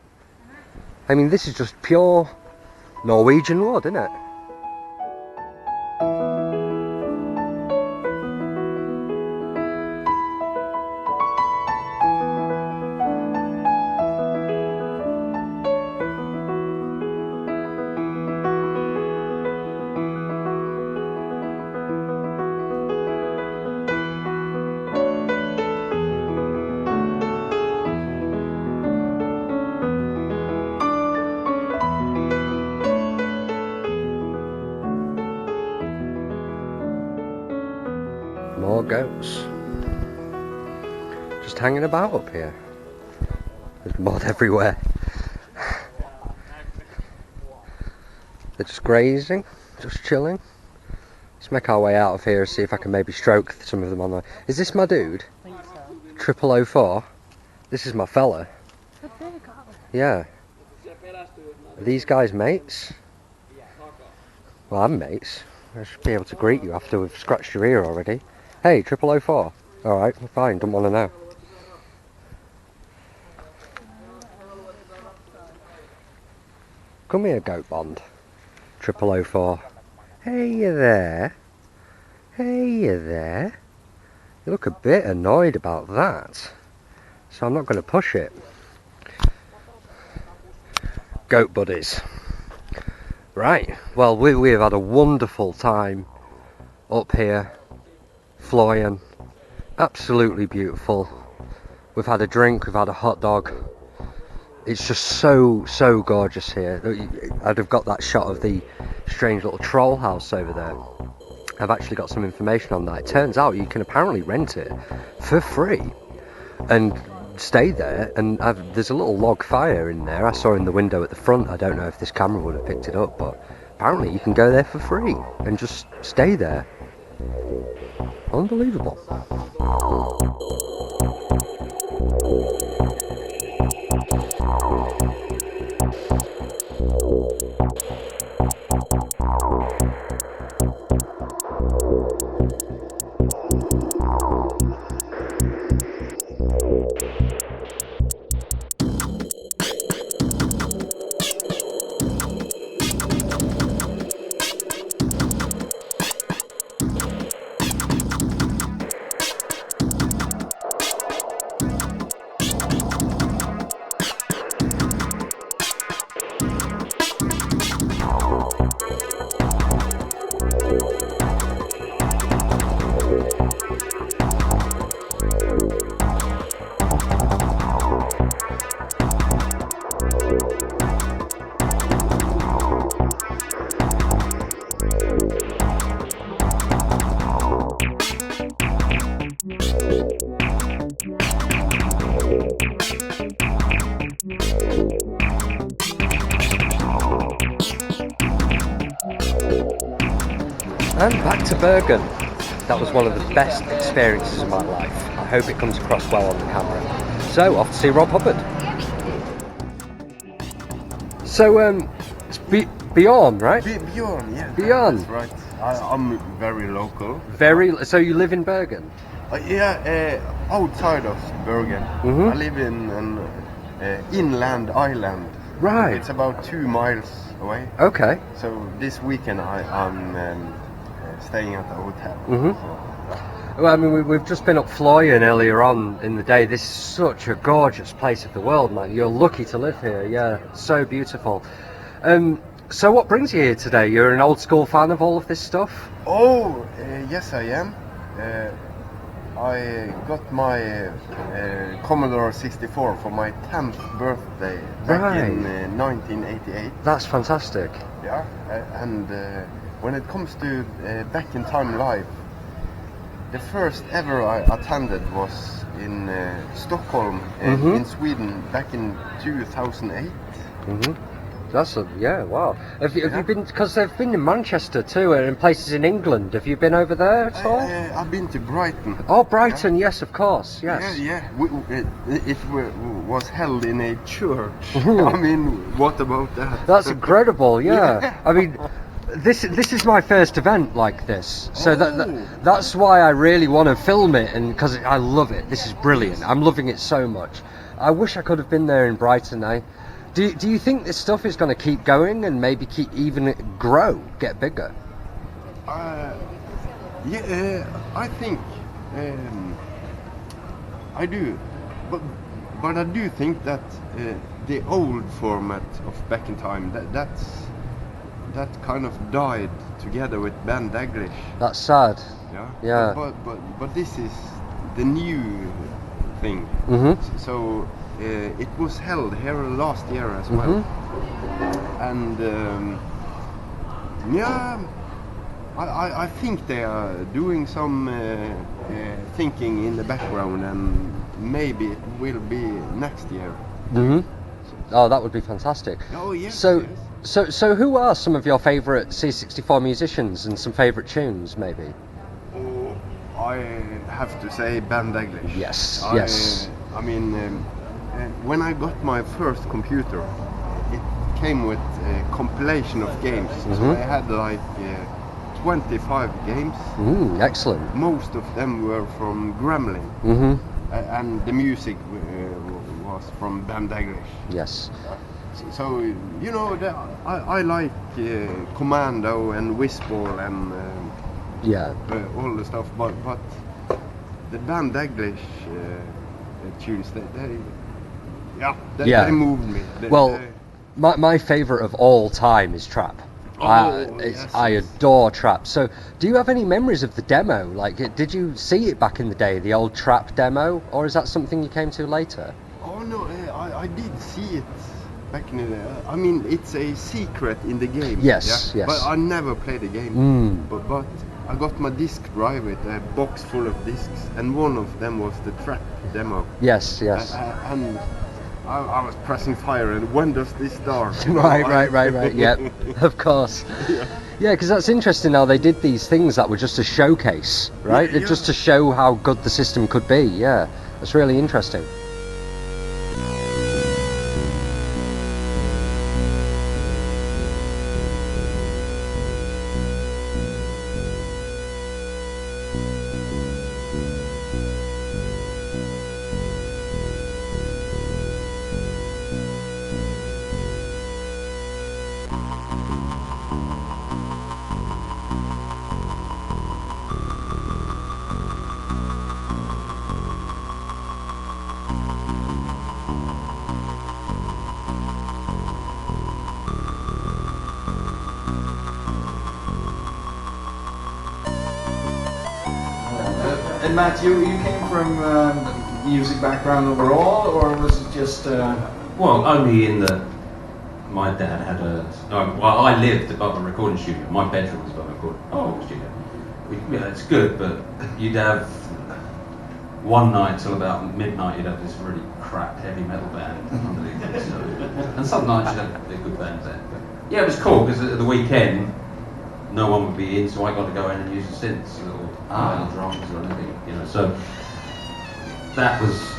I mean, this is just pure Norwegian wood, isn't it? More goats. Just hanging about up here. There's mud everywhere. They're just grazing, just chilling. Let's make our way out of here and see if I can maybe stroke some of them on the way. Is this my dude? I think so. 0004? This is my fella. Yeah. Are these guys mates? Well, I'm mates. I should be able to greet you after we've scratched your ear already. Hey, 0004. Alright, fine, don't want to know. Come here, Goat Bond. 0004. Hey, you there? Hey, you there? You look a bit annoyed about that. So I'm not going to push it. Goat buddies. Right, well, we have had a wonderful time up here. Floyen, absolutely beautiful. We've had a drink, we've had a hot dog. It's just so gorgeous here. I'd have got that shot of the strange little troll house over there. I've actually got some information on that. It turns out you can apparently rent it for free and stay there, and there's a little log fire in there. I saw in the window at the front. I don't know if this camera would have picked it up, but apparently you can go there for free and just stay there. Unbelievable. And back to Bergen. That was one of the best experiences of my life. I hope it comes across well on the camera. So, off to see Rob Hubbard. So, it's Bjorn, right? Bjorn, yeah. Bjorn. That's right. I'm very local. So you live in Bergen? Outside of Bergen. I live in an inland island. Right. It's about 2 miles away. Okay. So this weekend I'm staying at the hotel. Well, I mean, we've just been up Floyen earlier on in the day. This is such a gorgeous place of the world, man. You're lucky to live here. Yeah, so beautiful. So what brings you here today? You're an old school fan of all of this stuff? Oh, yes I am. I got my Commodore 64 for my 10th birthday back in 1988. That's fantastic. Yeah, and when it comes to back in time life, the first ever I attended was in Stockholm, in Sweden, back in 2008. Wow. Have you been, because they've been in Manchester too, and in places in England. Have you been over there at all? I've been to Brighton. Oh, Brighton, yes, of course, yes. Yeah. It was held in a church. I mean, what about that? That's incredible, yeah. I mean, this is my first event like this, so that's why I really want to film it, and because I love it. This is brilliant. I'm loving it so much. I wish I could have been there in Brighton. Do you think this stuff is going to keep going and maybe get bigger? I think I do, but I do think that the old format of back in time that kind of died together with Ben Daglish. That's sad. Yeah. But this is the new thing. So it was held here last year as well. And I think they are doing some thinking in the background, and maybe it will be next year. Oh, that would be fantastic. Oh yes. So who are some of your favourite C64 musicians and some favourite tunes, maybe? Oh, I have to say Ben Daglish. Yes. I mean, when I got my first computer, it came with a compilation of games. So I had like 25 games. Excellent. Most of them were from Gremlin. And the music was from Ben Daglish. Yes. So you know, I like Commando and Whistball and all the stuff, but the Ben Daglish tunes, they moved me. My favourite of all time is Trap. I adore Trap. So, do you have any memories of the demo? Like, did you see it back in the day, the old Trap demo, or is that something you came to later? Oh no, I did see it back in the day. I mean, it's a secret in the game. Yes. But I never played the game. But I got my disc drive with a box full of discs, and one of them was the Trap demo. Yes. And I was pressing fire, and when does this start? Right. Yep, of course. Yeah, because that's interesting how they did these things that were just a showcase, right? Just to show how good the system could be. Yeah, that's really interesting. And Matt, you came from music background overall, or was it just? Well, only in that my dad had I lived above a recording studio. My bedroom was above a recording studio. Yeah, it's good, but you'd have one night till about midnight, you'd have this really crap heavy metal band underneath it. And some nights you'd have a good band there. But yeah, it was cool because at the weekend no one would be in, so I got to go in and use the synths or drums or anything, you know. So that was,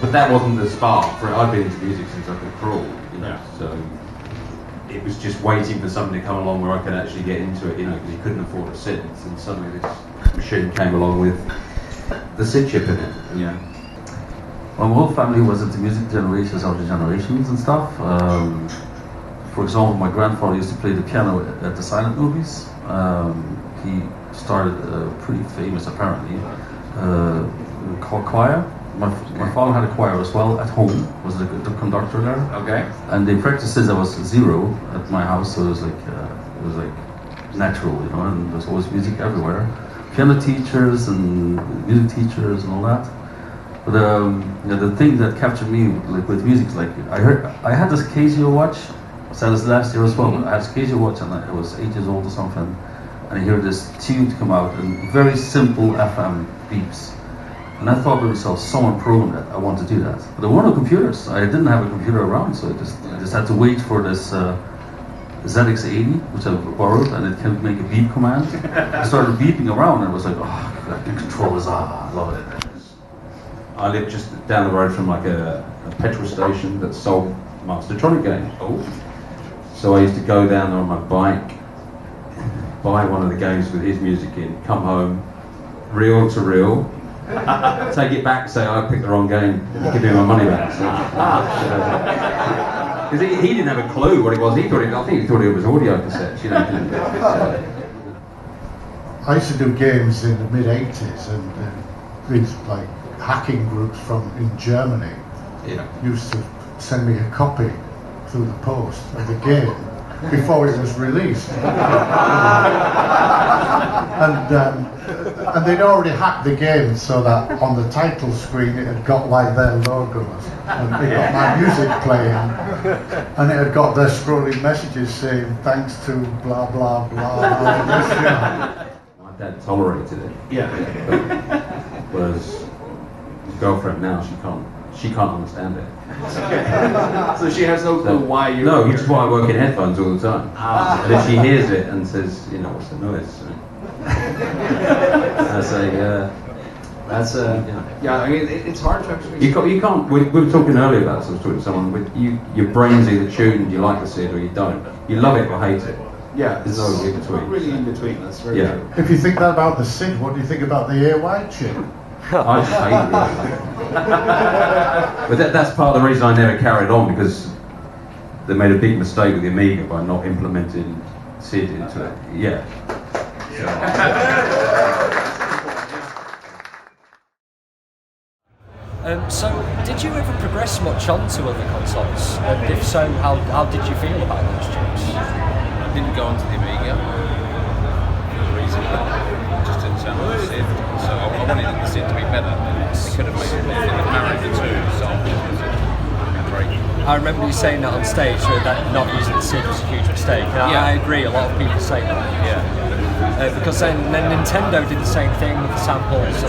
but that wasn't the spark for it. I'd been into music since I could crawl, you know. So it was just waiting for something to come along where I could actually get into it, you know, because you couldn't afford a synth, and suddenly this machine came along with the synth chip in it. Yeah. My whole family was into music generations after generations and stuff. For example, my grandfather used to play the piano at the silent movies. He started pretty famous, apparently, called choir. My father had a choir as well at home, was the conductor there. Okay. And they practiced since I was 0 at my house, so it was like natural, you know, and there's always music everywhere. Piano teachers and music teachers and all that. But the thing that captured me like with music is like I had this Casio watch. So this last year as well. I had this Casio watch and I was 8 years old or something, and I hear this tune come out and very simple FM beeps. And I thought to myself, someone programmed that. I want to do that. But there were no computers. I didn't have a computer around, so I just had to wait for this ZX80, which I borrowed, and it can make a beep command. I started beeping around, and it was like, oh, the controllers, I love it. I lived just down the road from like a petrol station that sold Mastertronic games. Oh. So I used to go down there on my bike, buy one of the games with his music in, come home, reel to reel, take it back, say I picked the wrong game, you give me my money back. Because he didn't have a clue what it was. I think he thought it was audio cassettes, you know. I used to do games in the mid-80s, and these like hacking groups in Germany used to send me a copy through the post of the game before it was released. And they'd already hacked the game so that on the title screen it had got like their logos, and it got my music playing, and it had got their scrolling messages saying thanks to blah blah blah. My dad tolerated it. Yeah. Whereas his girlfriend now, she can't understand it. So she has no clue why you're No, here. which is why I work in headphones all the time. And if she hears it and says, you know, what's the noise? I say, that's you know. Yeah, I mean, it's hard to actually... You can't, we were talking earlier about this, I was talking to someone, your brain's either tuned, you like to see it or you don't. You love it or hate it. Yeah, There's no in between. not really in between, that's very true. If you think that about the synth, what do you think about the AY chip? I just hate it. But that's part of the reason I never carried on, because they made a big mistake with the Amiga by not implementing SID into it. Yeah. So, did you ever progress much onto other consoles? And if so, how did you feel about those chips? I didn't go onto the Amiga for the reason that it just didn't sound like the SID. So I wanted the SID to be better. They could have made it better. They married the two, so it would have been great. I remember you saying that on stage, that not using the SID was a huge mistake. And Yeah. I agree, a lot of people say that. Yeah. Because then Nintendo did the same thing with the samples,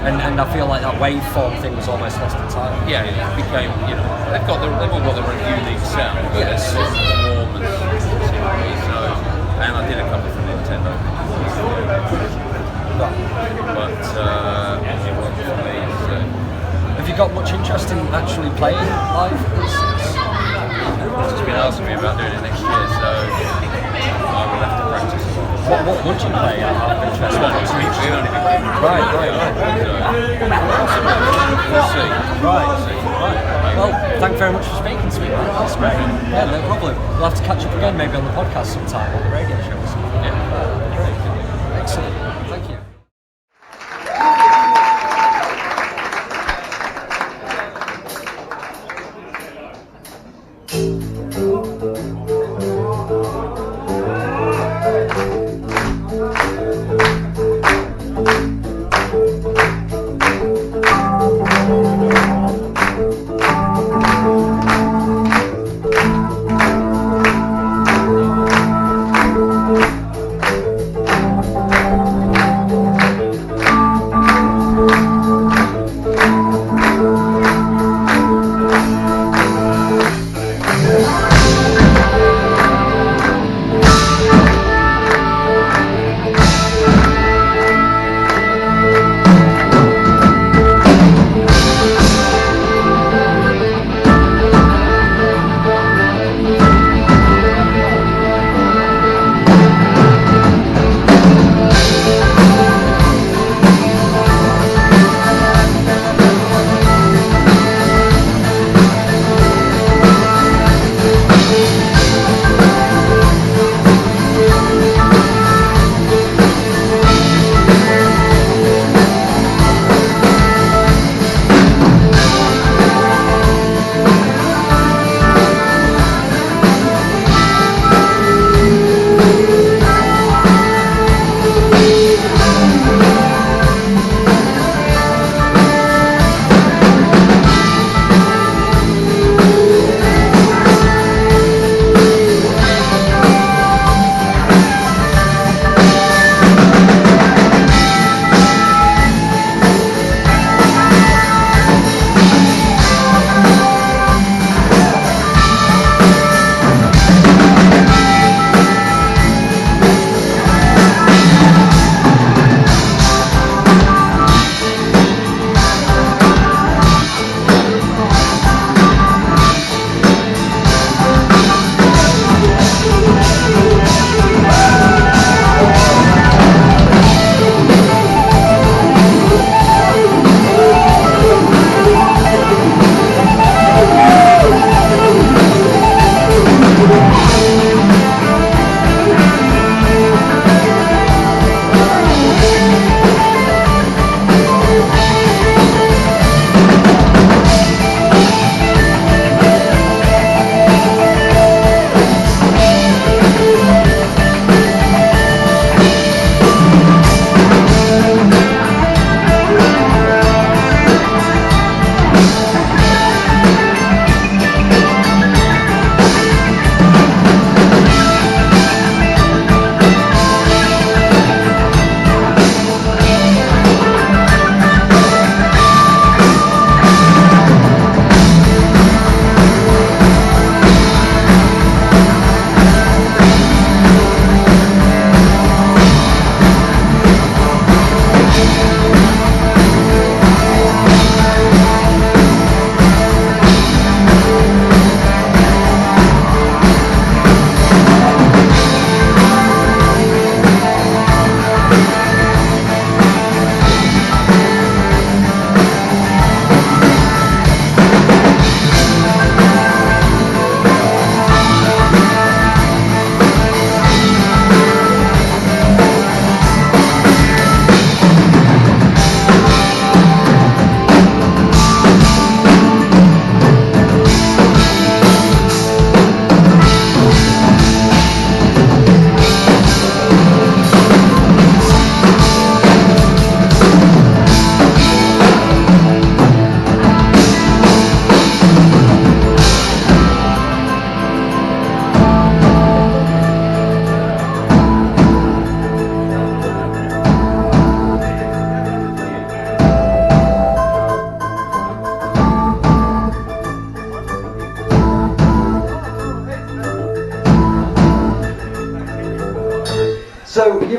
and I feel like that waveform thing was almost lost entirely. Yeah, it became, you know, they've all got their own unique sound, but Yes. it's sort of warm and scenery, so, and I did a couple for Nintendo. But it worked for me, so. Have you got much interest in actually playing live? It's just been asking me about doing it next year, so I will have to practice a lot. What would you play out of interest? We've only been given. Right. We'll see. Right. Well, thank you very much for speaking to me, man. That's great. Yeah, no problem. We'll have to catch up again, maybe on the podcast sometime, on the radio show or something. Yeah. Great. Excellent. Thank you.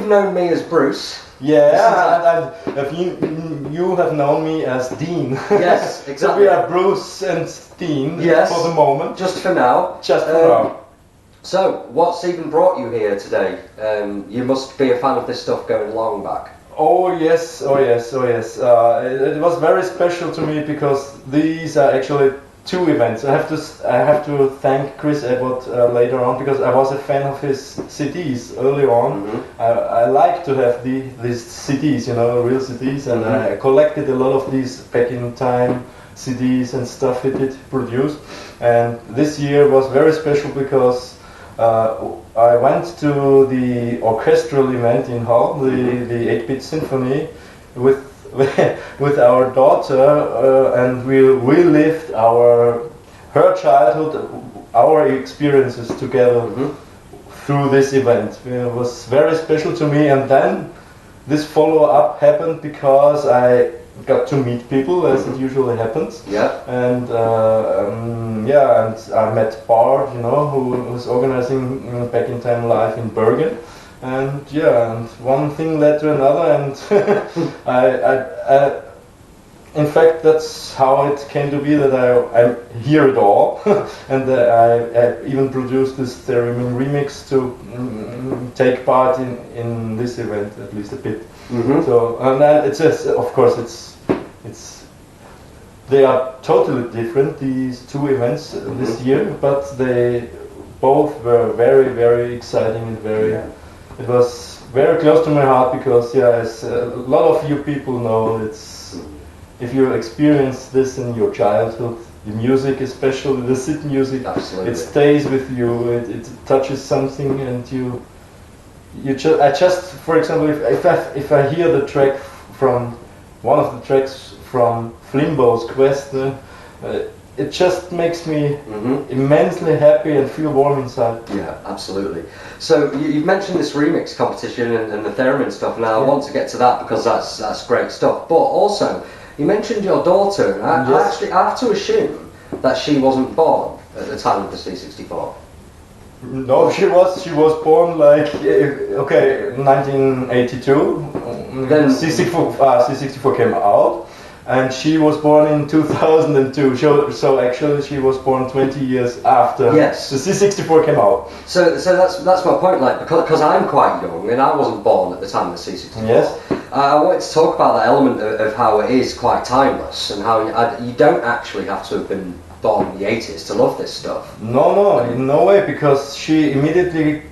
you've known me as Bruce. Yeah, and if you have known me as Dean. Yes, exactly. So we are Bruce and Dean for the moment. Just for now. Just for now. So, what's even brought you here today? You must be a fan of this stuff going long back. Oh yes. It was very special to me because these are actually two events. I have to thank Chris Edward later on because I was a fan of his CDs early on. Mm-hmm. I like to have these CDs, real CDs, and I collected a lot of these back in time CDs and stuff he did produce. And this year was very special because I went to the orchestral event in Hull, the 8-bit symphony, with our daughter, and we relived her childhood, our experiences together through this event. It was very special to me, and then this follow-up happened because I got to meet people, as it usually happens. Yeah. And and I met Bart, who was organizing Back in Time Live in Bergen. And and one thing led to another, and I in fact, that's how it came to be that I hear it all, and I even produced this Theremin remix to take part in this event, at least a bit. Mm-hmm. So, and then it's just, of course, they are totally different, these two events this year, but they both were very, very exciting and very. It was very close to my heart because, as a lot of you people know, if you experience this in your childhood, the music, especially the Sid music, absolutely, it stays with you. It touches something, and for example, if I hear the track from one of the tracks from Flimbo's Quest, it just makes me immensely happy and feel warm inside. Yeah, absolutely. So you've mentioned this remix competition and the theremin stuff. Now I want to get to that because that's great stuff. But also, you mentioned your daughter, and I have to assume that she wasn't born at the time of the C64. No, she was born like 1982. Then C64 came out. And she was born in 2002, so actually she was born 20 years after the C64 came out. So that's my point, like, because I'm quite young and I wasn't born at the time of the C64. Yes. I wanted to talk about that element of how it is quite timeless and how you don't actually have to have been born in the 80s to love this stuff. No, in no way, because she immediately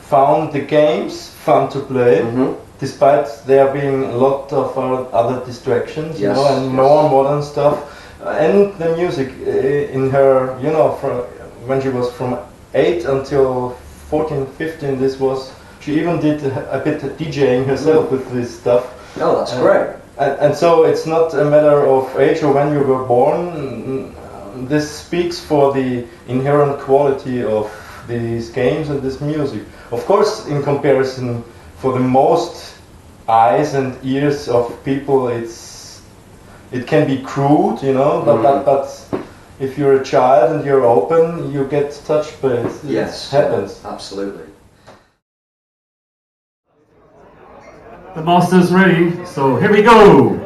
found the games fun to play. Mm-hmm. Despite there being a lot of other distractions, and more modern stuff, and the music in her, from when she was from 8 until 14, 15, she even did a bit of DJing herself with this stuff. Oh, that's great. And so it's not a matter of age or when you were born. This speaks for the inherent quality of these games and this music. Of course, in comparison, for the most eyes and ears of people, it can be crude, but if you're a child and you're open, you get touched by it. Yes, it happens. Absolutely. The master's ready, so here we go!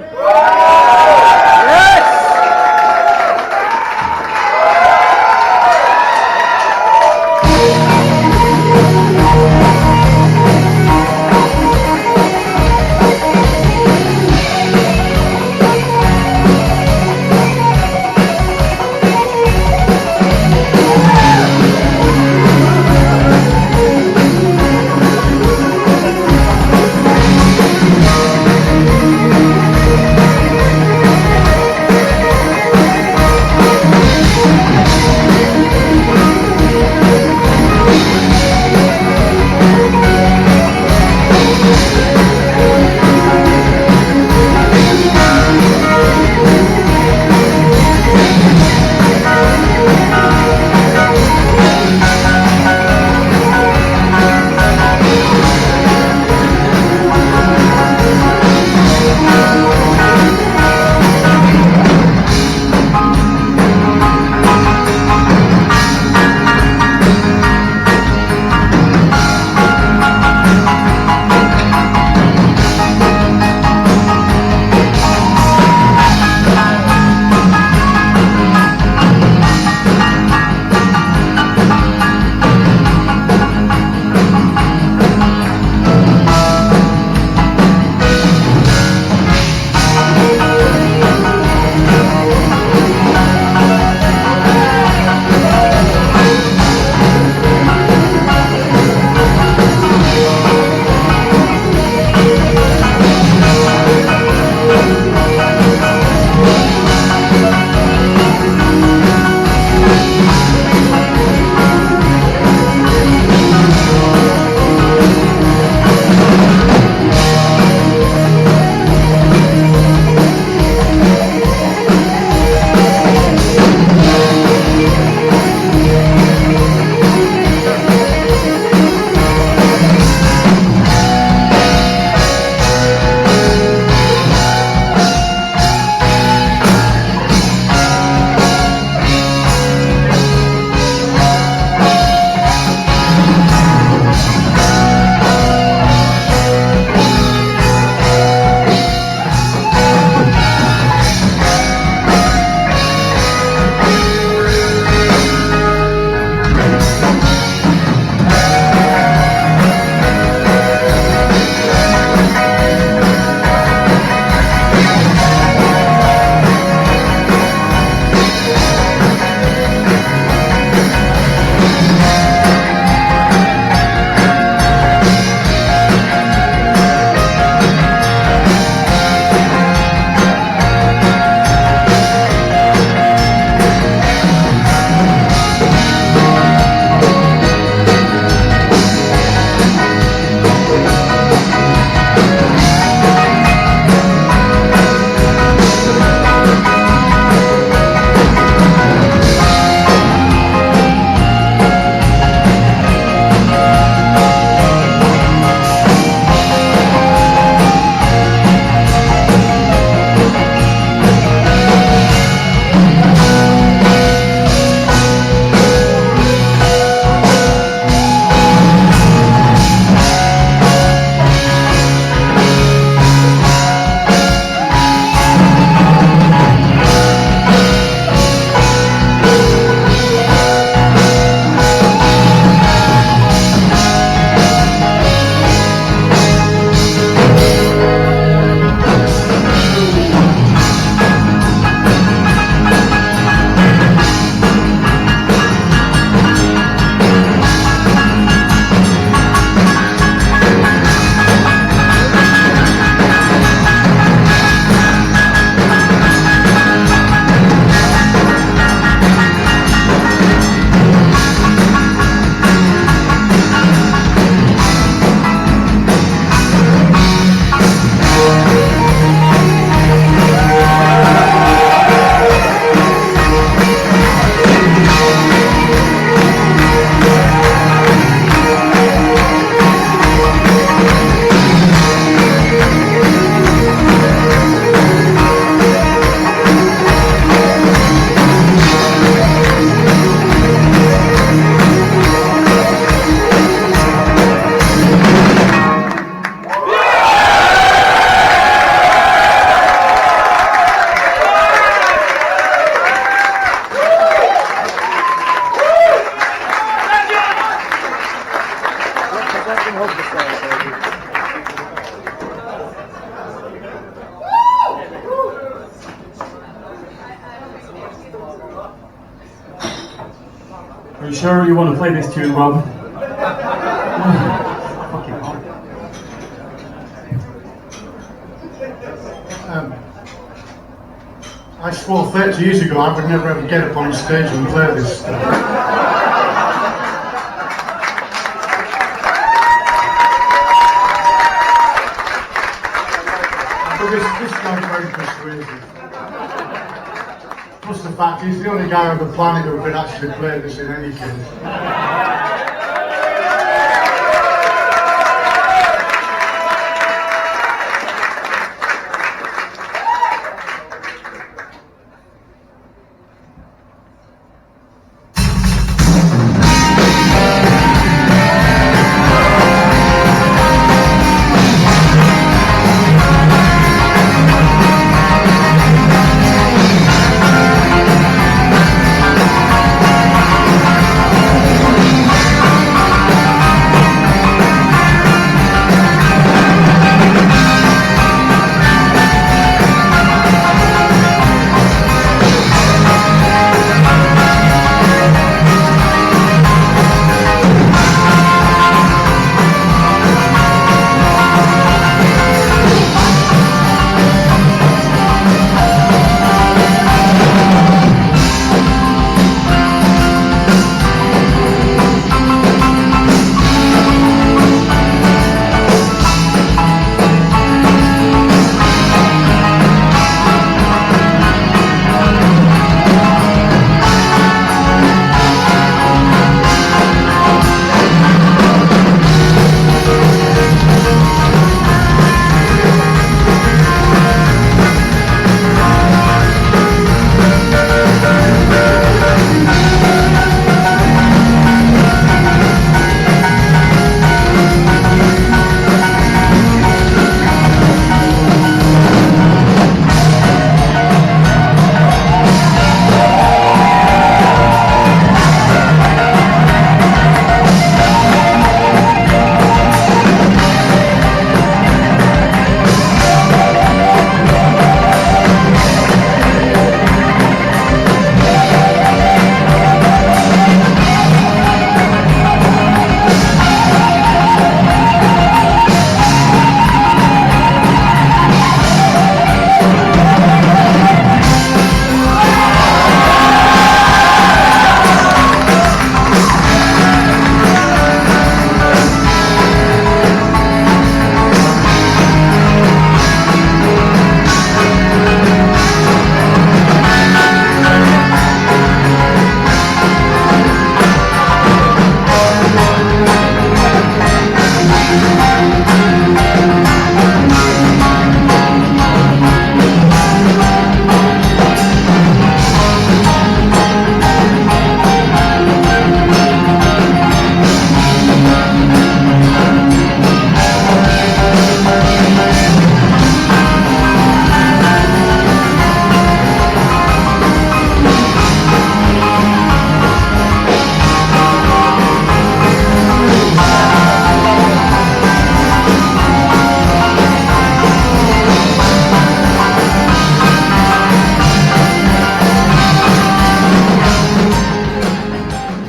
you sure you want to play this tune, Rob? I swore 30 years ago I would never ever get up on stage and play this stuff. But this guy's very persuasive. Plus the fact he's the only guy on the planet who could actually play this in any case.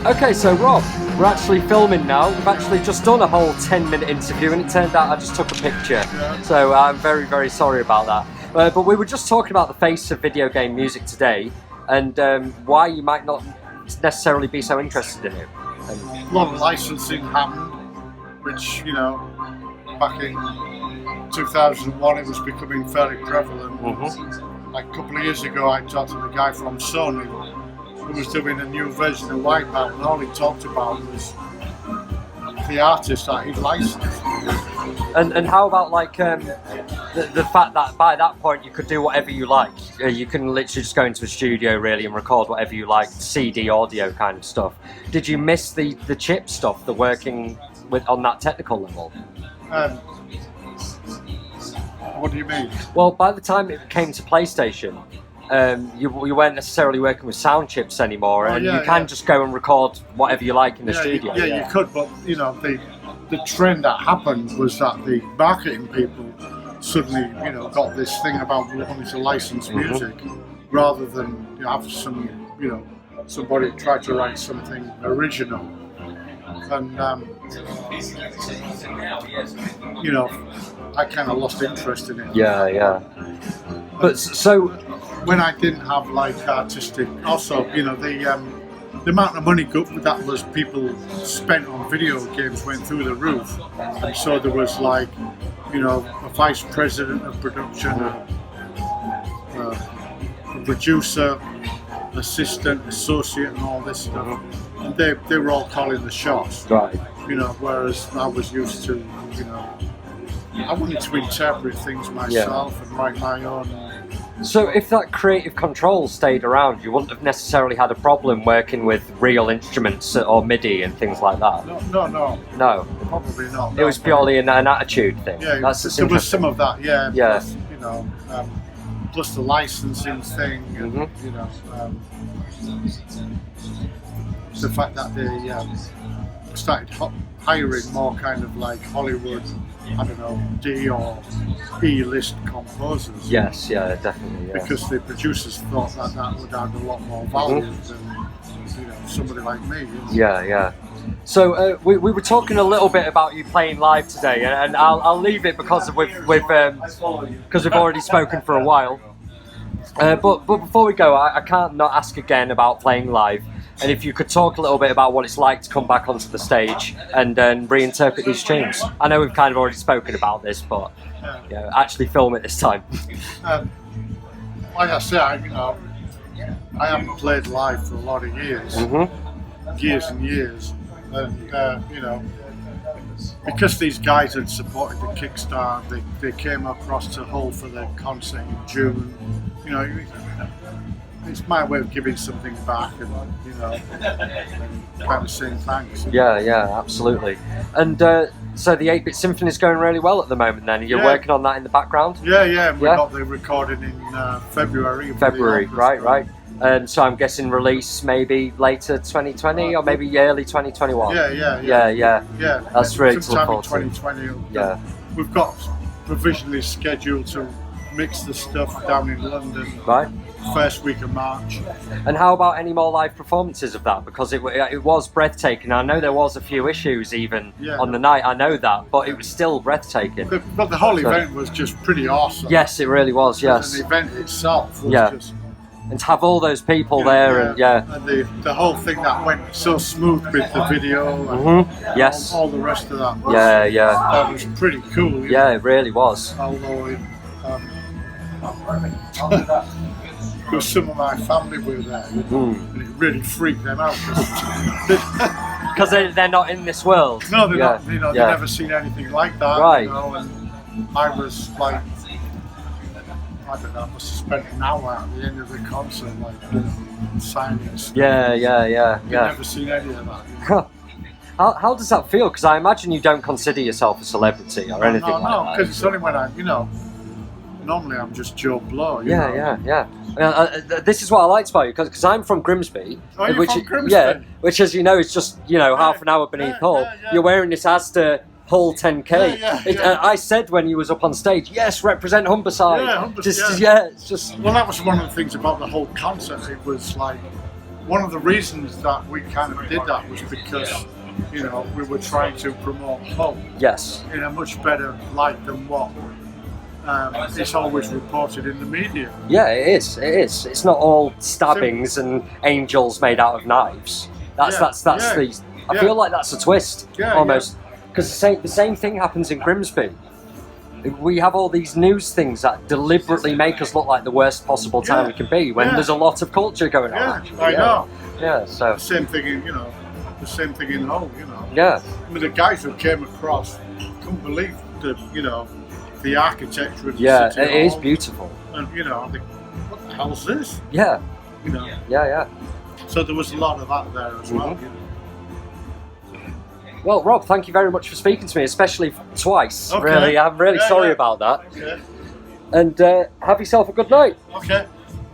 Okay, so Rob, we're actually filming now. We've actually just done a whole 10-minute interview and it turned out I just took a picture. So I'm very, very sorry about that. But we were just talking about the face of video game music today and why you might not necessarily be so interested in it. A lot of licensing happened, which, you know, back in 2001 it was becoming fairly prevalent. Like a couple of years ago I talked to the guy from Sony who was doing a new version of Wipeout, and all he talked about was the artist that he'd licensed. And how about like the fact that by that point you could do whatever you like. You can literally just go into a studio really and record whatever you like, CD audio kind of stuff. Did you miss the chip stuff, the working with on that technical level? What do you mean? Well, by the time it came to PlayStation, you weren't necessarily working with sound chips anymore, and you can just go and record whatever you like in the studio. You could, but you know, the trend that happened was that the marketing people suddenly, you know, got this thing about wanting to license music rather than have some, you know, somebody tried to write something original, and you know, I kind of lost interest in it. Yeah, yeah. But so when I didn't have like artistic, also, you know, the amount of money that was people spent on video games went through the roof, and so there was like, you know, a vice president of production, a producer, assistant, associate, and all this stuff, and they were all calling the shots. Right. You know, whereas I was used to, you know, I wanted to interpret things myself and write my own. So if that creative control stayed around, you wouldn't have necessarily had a problem working with real instruments or MIDI and things like that? No. No? Probably not. It was purely an attitude thing? Yeah, that's there was some of that, yeah. Yeah. Plus, you know, plus the licensing thing, and, you know, the fact that they started hiring more kind of like Hollywood, I don't know, D or E-list composers. Yes, yeah, definitely. Yeah. Because the producers thought that would add a lot more value than, you know, somebody like me. You know? Yeah, yeah. So we were talking a little bit about you playing live today, and I'll leave it because we've already spoken for a while. But before we go, I can't not ask again about playing live. And if you could talk a little bit about what it's like to come back onto the stage and reinterpret these tunes. I know we've kind of already spoken about this, but actually film it this time. Like I say, I haven't played live for a lot of years, years and years, and you know, because these guys had supported the Kickstarter, they came across to Hull for their concert in June. You know, it's my way of giving something back, and you know, kind of saying thanks. Yeah, absolutely. And so the 8-Bit Symphony is going really well at the moment. Then you're working on that in the background. Yeah. We got the recording in February. Right. So I'm guessing release maybe later 2020 or maybe early 2021. Yeah. That's really to look forward to. 2020. Yeah. We've got provisionally scheduled to mix the stuff down in London. Right. First week of March. And how about any more live performances of that? Because it was breathtaking. I know there was a few issues even on the night. I know that, but it was still breathtaking. But the whole event was just pretty awesome. Yes, it really was. Yes. And the event itself was just. And to have all those people there, and the whole thing that went so smooth with the video, and all the rest of that. That was pretty cool. Yeah, it really was. Although because some of my family were there, and it really freaked them out. Because they're not in this world. No, they're not. You know, they've never seen anything like that. Right. You know, and I was like, I don't know, I must have spent an hour at the end of the concert, like signing stuff. Yeah. I've never seen any of that. How does that feel? Because I imagine you don't consider yourself a celebrity or anything like that. No, because it's only when normally I'm just Joe Blow. Yeah. This is what I liked about you, because I'm from Grimsby. Oh, you're from Grimsby? Yeah, which, as you know, is just half an hour beneath Hull. You're wearing this Asda Hull 10K. I said when you was up on stage, yes, represent Humberside. It's just. Well, that was one of the things about the whole concert. It was like one of the reasons that we kind of did that was because we were trying to promote Hull. Yes. In a much better light than what. It's always reported in the media. Yeah, it is. It's not all stabbings and angels made out of knives. I feel like that's a twist almost, because the same thing happens in Grimsby. We have all these news things that deliberately make us look like the worst possible town we can be when there's a lot of culture going on. I know. Yeah, so the same thing in Hull. Yeah. I mean, the guys who came across couldn't believe the architecture of the city. It is beautiful. And I think, what the hell's this? Yeah. Yeah. So there was a lot of that there as well. Well, Rob, thank you very much for speaking to me, especially twice. Okay. Really, I'm really sorry about that. Okay. And have yourself a good night. Okay.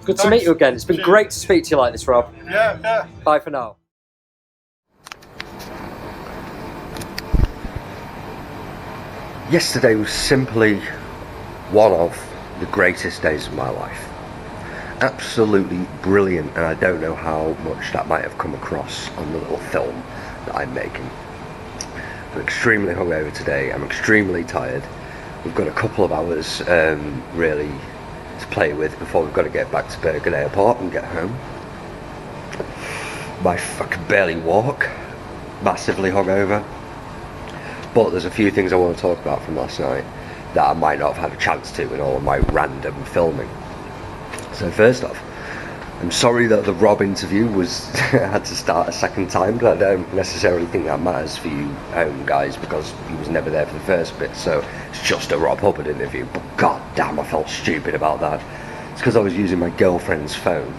Good to meet you again. It's been great to speak to you like this, Rob. Yeah. Bye for now. Yesterday was simply one of the greatest days of my life. Absolutely brilliant, and I don't know how much that might have come across on the little film that I'm making. I'm extremely hungover today, I'm extremely tired. We've got a couple of hours really to play with before we've got to get back to Bergen airport and get home. I can barely walk, massively hungover. But there's a few things I want to talk about from last night that I might not have had a chance to in all of my random filming. So first off, I'm sorry that the Rob interview had to start a second time, but I don't necessarily think that matters for you guys, because he was never there for the first bit, so it's just a Rob Hubbard interview. But god damn, I felt stupid about that. It's because I was using my girlfriend's phone.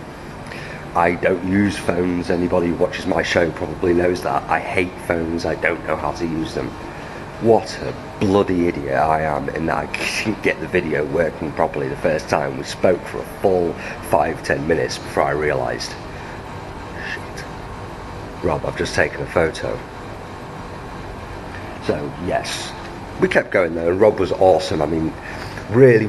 I don't use phones. Anybody who watches my show probably knows that. I hate phones. I don't know how to use them. What a bloody idiot I am in that I couldn't get the video working properly the first time. We spoke for a full 5-10 minutes before I realised, shit, Rob, I've just taken a photo. So yes, we kept going there, and Rob was awesome. I mean, really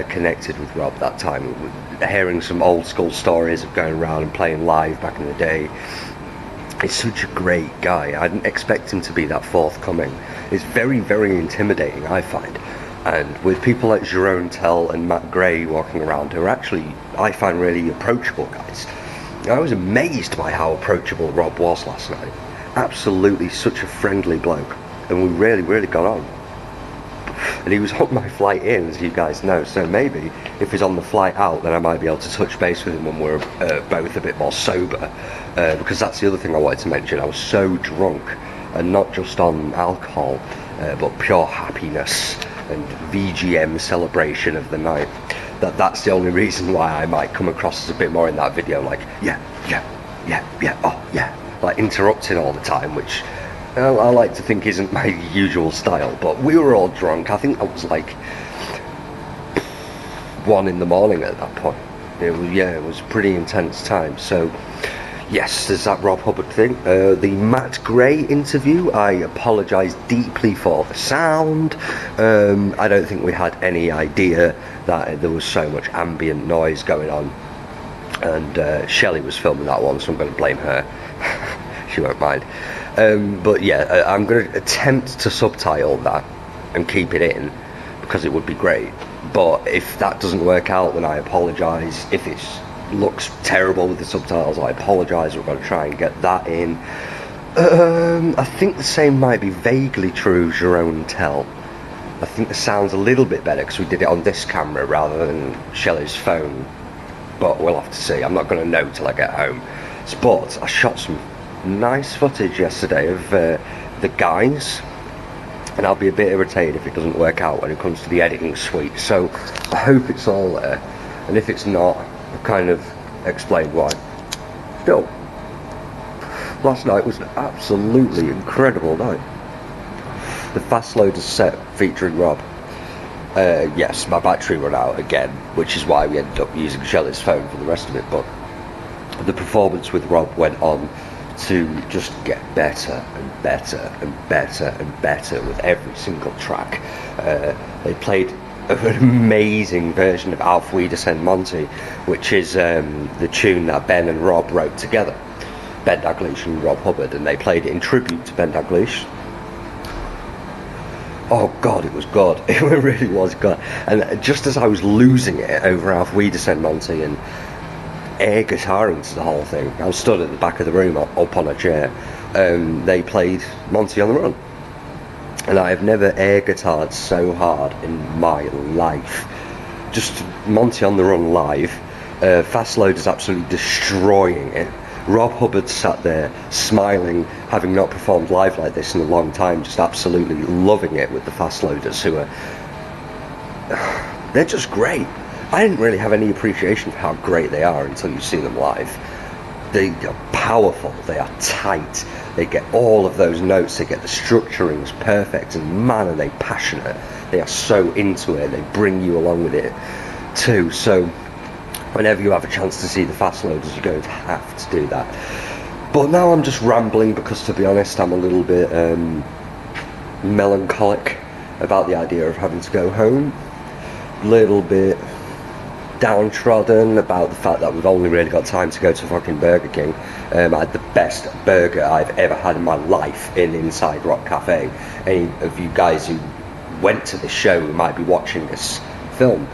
connected with Rob that time. Hearing some old school stories of going around and playing live back in the day. He's such a great guy. I didn't expect him to be that forthcoming. It's very intimidating, I find. And with people like Jeroen Tel and Matt Gray walking around, who are actually, I find, really approachable guys. I was amazed by how approachable Rob was last night. Absolutely such a friendly bloke. And we really got on. And he was on my flight in, as you guys know, so maybe if he's on the flight out, then I might be able to touch base with him when we're both a bit more sober, because that's the other thing I wanted to mention. I was so drunk, and not just on alcohol, but pure happiness and VGM celebration of the night, that's the only reason why I might come across as a bit more in that video, like yeah, oh yeah, like interrupting all the time, which I like to think isn't my usual style. But we were all drunk. I think I was like 1 in the morning at that point. It was a pretty intense time. So yes, there's that Rob Hubbard thing. The Matt Gray interview, I apologise deeply for the sound. I don't think we had any idea that there was so much ambient noise going on, and Shelley was filming that one, so I'm going to blame her. She won't mind. But yeah, I'm going to attempt to subtitle that and keep it in, because it would be great. But if that doesn't work out, then I apologise. If it looks terrible with the subtitles, I apologise. We're going to try and get that in. I think the same might be vaguely true, Jeroen Tel. I think the sound's a little bit better because we did it on this camera rather than Shelley's phone. But we'll have to see. I'm not going to know till I get home. But I shot some nice footage yesterday of the guys, and I'll be a bit irritated if it doesn't work out when it comes to the editing suite. So I hope it's all there, and if it's not, I've kind of explained why. Still, last night was an absolutely incredible night. The FastLoaders set featuring Rob. Yes, my battery ran out again, which is why we ended up using Shelley's phone for the rest of it, but the performance with Rob went on to just get better and better and better and better with every single track. They played an amazing version of Auf Wiedersehen Monty, which is the tune that Ben and Rob wrote together, Ben Daglish and Rob Hubbard, and they played it in tribute to Ben Daglish. Oh god, it was good. It really was good. And just as I was losing it over Auf Wiedersehen Monty and air guitaring to the whole thing, I was stood at the back of the room up on a chair. They played Monty on the Run, and I have never air guitared so hard in my life. Just Monty on the Run live. FastLoaders absolutely destroying it. Rob Hubbard sat there smiling, having not performed live like this in a long time, just absolutely loving it with the FastLoaders, who are they're just great. I didn't really have any appreciation for how great they are until you see them live. They are powerful, they are tight, they get all of those notes, they get the structurings perfect, and man are they passionate. They are so into it, they bring you along with it too. So whenever you have a chance to see the FastLoaders, you're going to have to do that. But now I'm just rambling because, to be honest, I'm a little bit melancholic about the idea of having to go home. Little bit downtrodden about the fact that we've only really got time to go to fucking Burger King. I had the best burger I've ever had in my life in Inside Rock Cafe. Any of you guys who went to the show who might be watching this film,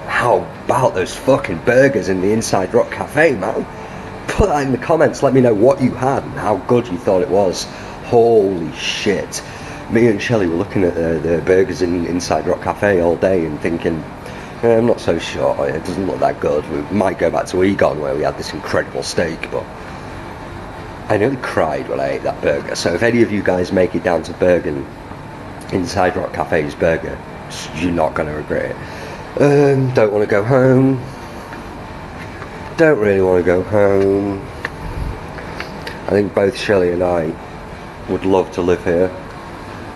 how about those fucking burgers in the Inside Rock Cafe, man? Put that in the comments, let me know what you had and how good you thought it was. Holy shit. Me and Shelley were looking at the burgers in Inside Rock Cafe all day and thinking, I'm not so sure, it doesn't look that good. We might go back to Egon where we had this incredible steak, but I nearly cried when I ate that burger. So if any of you guys make it down to Bergen, Inside Rock Cafe's burger, you're not going to regret it. Don't want to go home. Don't really want to go home. I think both Shelley and I would love to live here.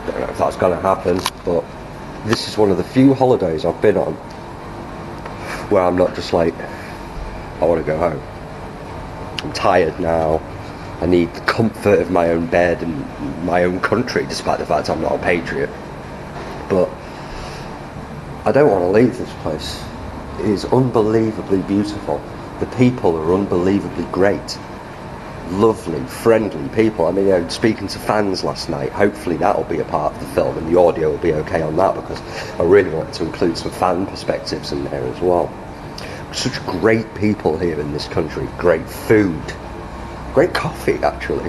Don't know if that's going to happen, but this is one of the few holidays I've been on where I'm not just like, I want to go home. I'm tired now. I need the comfort of my own bed and my own country, despite the fact I'm not a patriot. But I don't want to leave this place. It is unbelievably beautiful. The people are unbelievably great. Lovely, friendly people. I mean, speaking to fans last night, hopefully that'll be a part of the film and the audio will be okay on that, because I really want to include some fan perspectives in there as well. Such great people here in this country, great food, great coffee actually.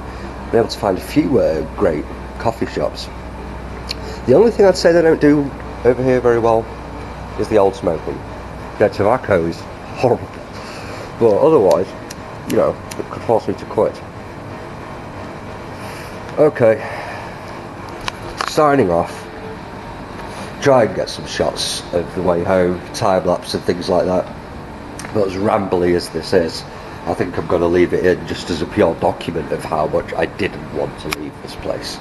Been able to find a few great coffee shops. The only thing I'd say they don't do over here very well is the old smoking. Their tobacco is horrible, but otherwise, you know, it could force me to quit. Okay, signing off. Try and get some shots of the way home, time lapse and things like that. But as rambly as this is, I think I'm going to leave it in just as a pure document of how much I didn't want to leave this place.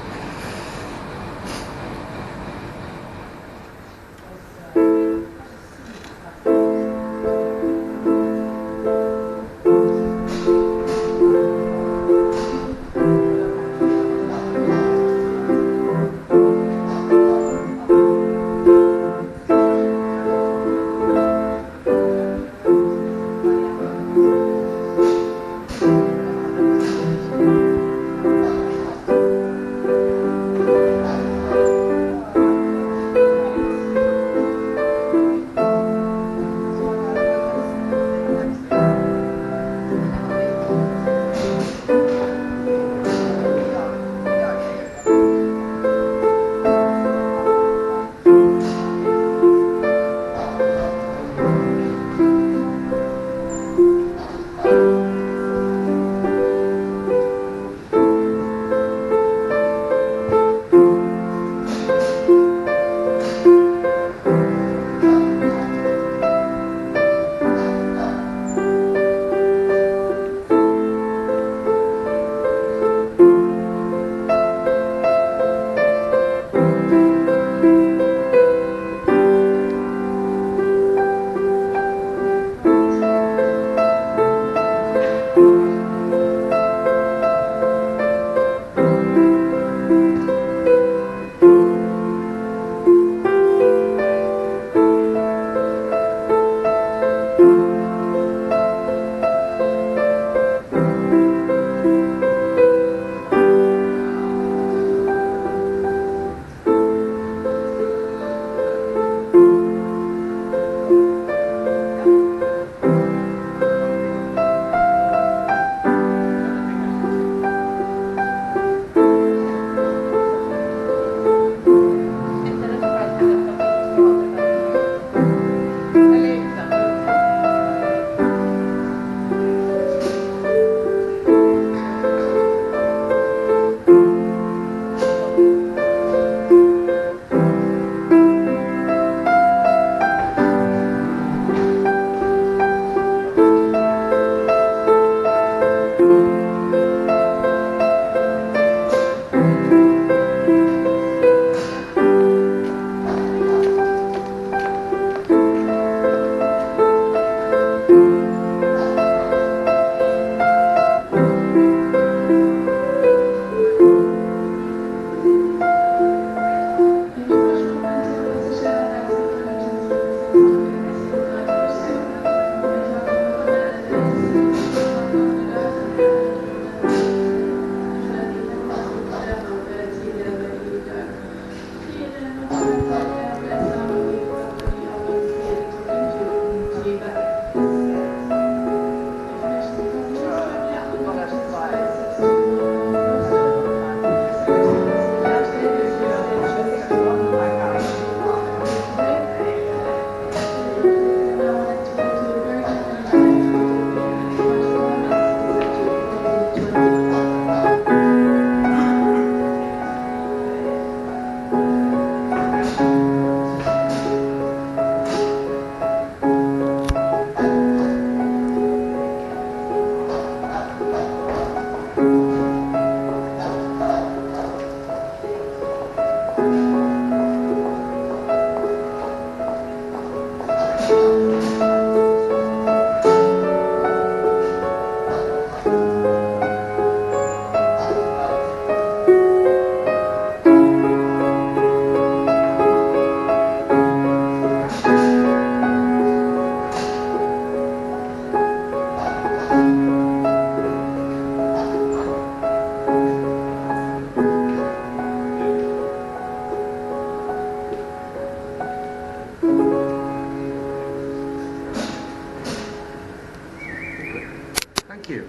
Thank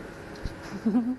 you.